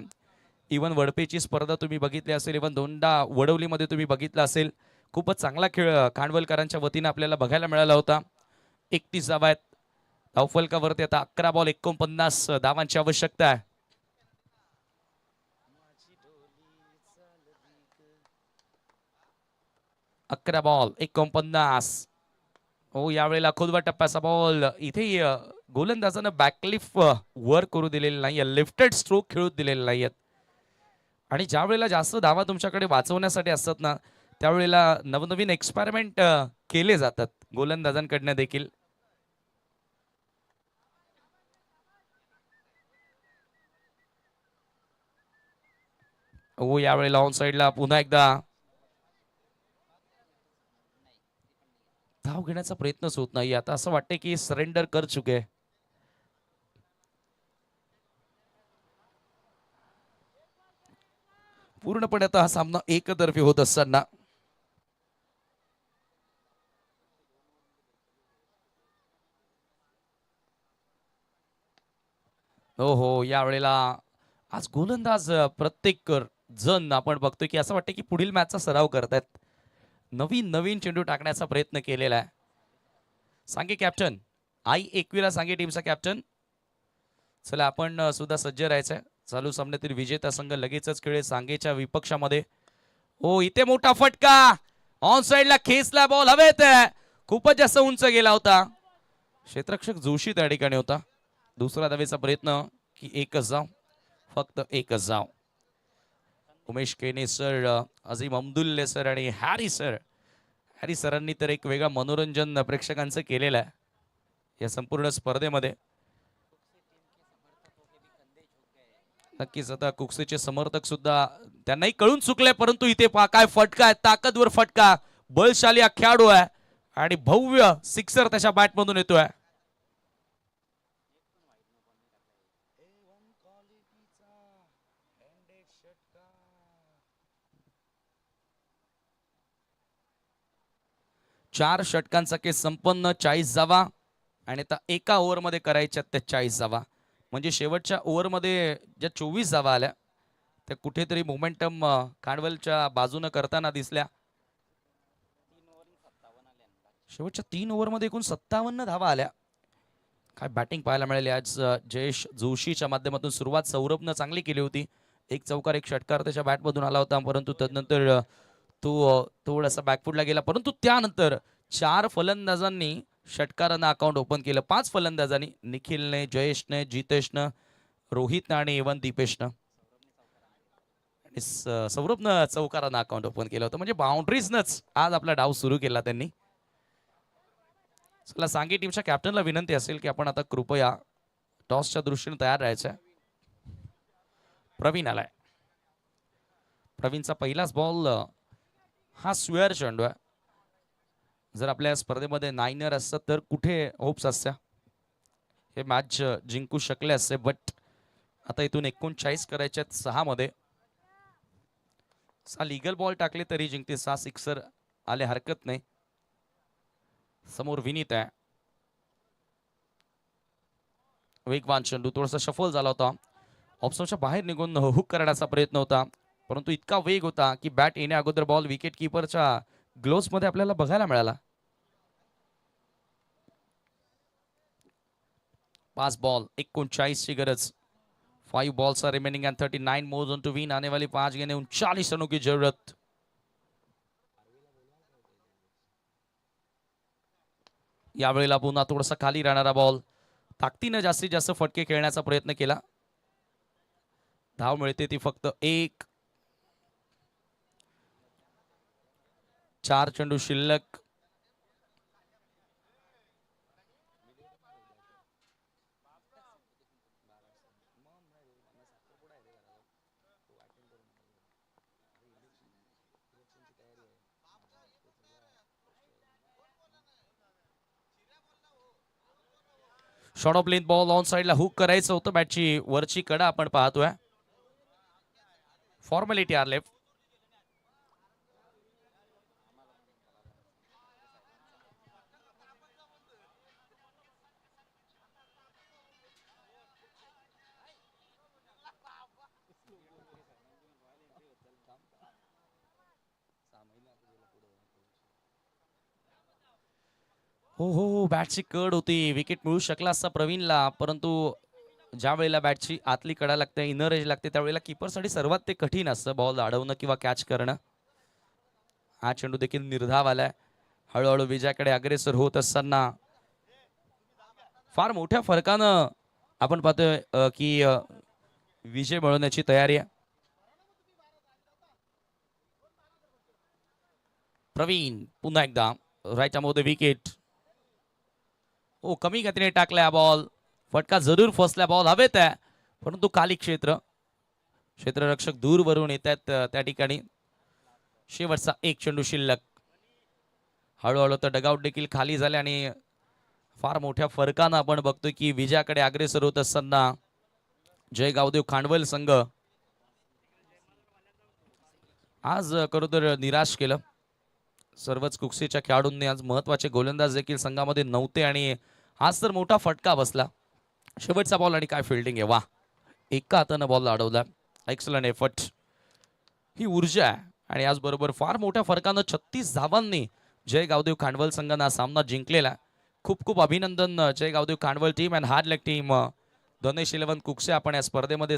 इवन वडपेची स्पर्धा तुम्ही बघितली असेल, इवन दोंडा वडवलीमध्ये तुम्ही बघितलं असेल. खूपच चांगला खेळ खांडवलकरांच्या वतीने आपल्याला बघायला मिळाला होता. 31 धावा आहेत धावफलकावरती. आता 11 बॉल 49 धावांची आवश्यकता आहे. अकरा बॉल 49. हो, यावेळेला खोलवा टप्प्याचा बॉल. इथे गोलंदाजानं बॅकलिफ्ट वर करू दिलेली नाहीये, लिफ्टेड स्ट्रोक खेळू दिलेले नाहीयेत. आणि ज्या वेळेला जास्त धावा तुमच्याकडे वाचवण्यासाठी असतात ना, त्यावेळेला नवनवीन एक्सपेरिमेंट केले जातात गोलंदाजांकडनं देखील. हो, यावेळेला ऑन साइडला पुन्हा एकदा धाव घेण्याचा प्रयत्नच होत नाही. आता असं वाटतंय की सरेंडर कर चुके. पूर्णपणे आता हा सामना एकतर्फी होत असताना हो, यावेळेला आज गोलंदाज प्रत्येक जण आपण बघतोय की असं वाटतं की पुढील मॅचचा सराव करतायत. नवीन नवीन चेंडू टाकण्याचा प्रयत्न केलेला आहे. सांगे कॅप्टन, आई एकविरा सांगे टीमचा कॅप्टन. चला, आपण सुद्धा सज्ज राहायचंय. चालू सामन्यातील विजेता संघ लगेचच खेळेल सांगेच्या विपक्षामध्ये. हो, इथे मोठा फटका, ऑन साइडला खेचला बॉल हवेत. खूपच जास्त उंच गेला होता. क्षेत्ररक्षक जोशी त्या ठिकाणी होता. दुसरा धावेचा प्रयत्न की एकच धाव, फक्त एकच धाव. उमेश केने सर, अझीम अब्दुल्ले सर आणि हॅरी सरांनी तर एक वेगळा मनोरंजन प्रेक्षकांचं केलेलं आहे या संपूर्ण स्पर्धेमध्ये. नक्कीच आता कुक्सेचे समर्थक सुद्धा त्यांनाही कळून चुकले, परंतु इथे पहा काय फटका आहे, ताकदवर फटका, बलशाली हा खेळाडू आहे आणि भव्य सिक्सर त्याच्या बॅटमधून येतोय. चार षटकांचा केस संपन्न, 40 धावा आणि आता एका ओव्हरमध्ये करायच्या त्या 40 धावा. म्हणजे शेवटच्या ओव्हरमध्ये ज्या 24 धावा आल्या त्या कुठेतरी मोमेंटम खांडवलच्या बाजूने करताना दिसल्या. शेवटच्या 3 ओव्हरमध्ये एकूण 57 धावा आल्या. काय बॅटिंग पाहायला मिळाली आज जयेश जोशीच्या माध्यमातून. सुरुवात सौरभनं चांगली केली होती. एक चौकार एक षटकार त्याच्या बॅटमधून आला होता, परंतु तदनंतर तो थोडासा बॅकफुटला गेला. परंतु त्यानंतर 4 फलंदाजांनी षटकारानं अकाउंट ओपन केलं. 5 फलंदाजांनी, निखिलने, जयेशने, जितेशनं, रोहितनं आणि इवन दीपेशनं आणि सौरभनं चौकारानं अकाउंट ओपन केलं होतं. म्हणजे बाउंड्रीजनंच आज आपला डाव सुरू केला त्यांनी. चला, सांगी टीमच्या कॅप्टनला विनंती असेल की आपण आता कृपया टॉसच्या दृष्टीने तयार राहायचं. प्रवीण आलाय. प्रवीणचा पहिलाच बॉल हा स्क्वेअर चेंडू आहे. जर आपल्या स्पर्धेमध्ये नायनर असतं तर कुठे होप्स असत्या, हे मॅच जिंकू शकले असते. बट आता इथून 39 करायचे आहेत 6 मध्ये. 6 लिगल बॉल टाकले तरी जिंकते. 6 सिक्सर आले हरकत नाही. समोर विनीत आहे. वेगवान चेंडू थोडासा शफल झाला होता. ऑप्शनच्या बाहेर निघून हुक करण्याचा प्रयत्न होता, परंतु इतका वेग होता की बॅट येण्या अगोदर बॉल विकेट किपरच्या ग्लोव्स मध्ये आपल्याला बघायला मिळाला. 5 बॉल 39 ची गरज. 5 balls are remaining and 39 more on to win. आने वाली 5 गेंदें 39 रनों की जरूरत. यावेळेला पुन्हा थोडासा खाली राहणारा बॉल. ताकदीने जास्तीत जास्त फटके खेळण्याचा प्रयत्न केला. धाव मिळते ती फक्त एक. 4 चेंडू शिल्लक. Short of length ball on साइडला हुक करायचं होतं. बॅटची वरची कडा आपण पाहतोय. Formality are left. हो हो हो, बॅटची कड होती. विकेट मिळू शकला असता प्रवीणला, परंतु ज्या वेळेला बॅटची आतली कडा लागते, इनर एज लागते, त्यावेळेला कीपरसाठी सर्वात ते कठीण असतं बॉल अडवणं किंवा कॅच करणं. हा चेंडू देखील निर्धाव आलाय. हळूहळू विजयाकडे अग्रेसर होत असताना फार मोठ्या फरकानं आपण पाहतोय की विजय मिळवण्याची तयारी आहे. प्रवीण पुन्हा एकदा राईट द विकेट. ओ कमी गतीने टाकलाय बॉल. फटका जरूर फसला. बॉल हवेत आहे, परंतु खाली क्षेत्ररक्षक दूरवरून येत आहेत त्या ठिकाणी. शेवटचा एक चेंडू शिल्लक. हळूहळू तर डगआउट देखील खाली झाले आणि फार मोठ्या फरकानं आपण बघतोय की विजयाकडे अग्रेसर होत असताना जय गावदेव खांडवल संघ आज खरं तर निराश केलं. सर्वच कुकसीच्या खेळाडूंनी आज महत्वाचे गोलंदाज देखील संघामध्ये नव्हते आणि आज तर मोठा फटका बसला. शेवटचा बॉल आणि काय फिल्डिंग आहे. वा, एका हातानं बॉल अडवला. Excellent effort. ही ऊर्जा आहे आणि आज बरोबर फार मोठ्या फरकानं 36 धावांनी जय गावदेव खांडवल संघानं हा सामना जिंकलेला. खूप खूप अभिनंदन Jai Gavdev Khandwal team and hard luck team. Dhanesh 11 Kukse आपण या स्पर्धेमध्ये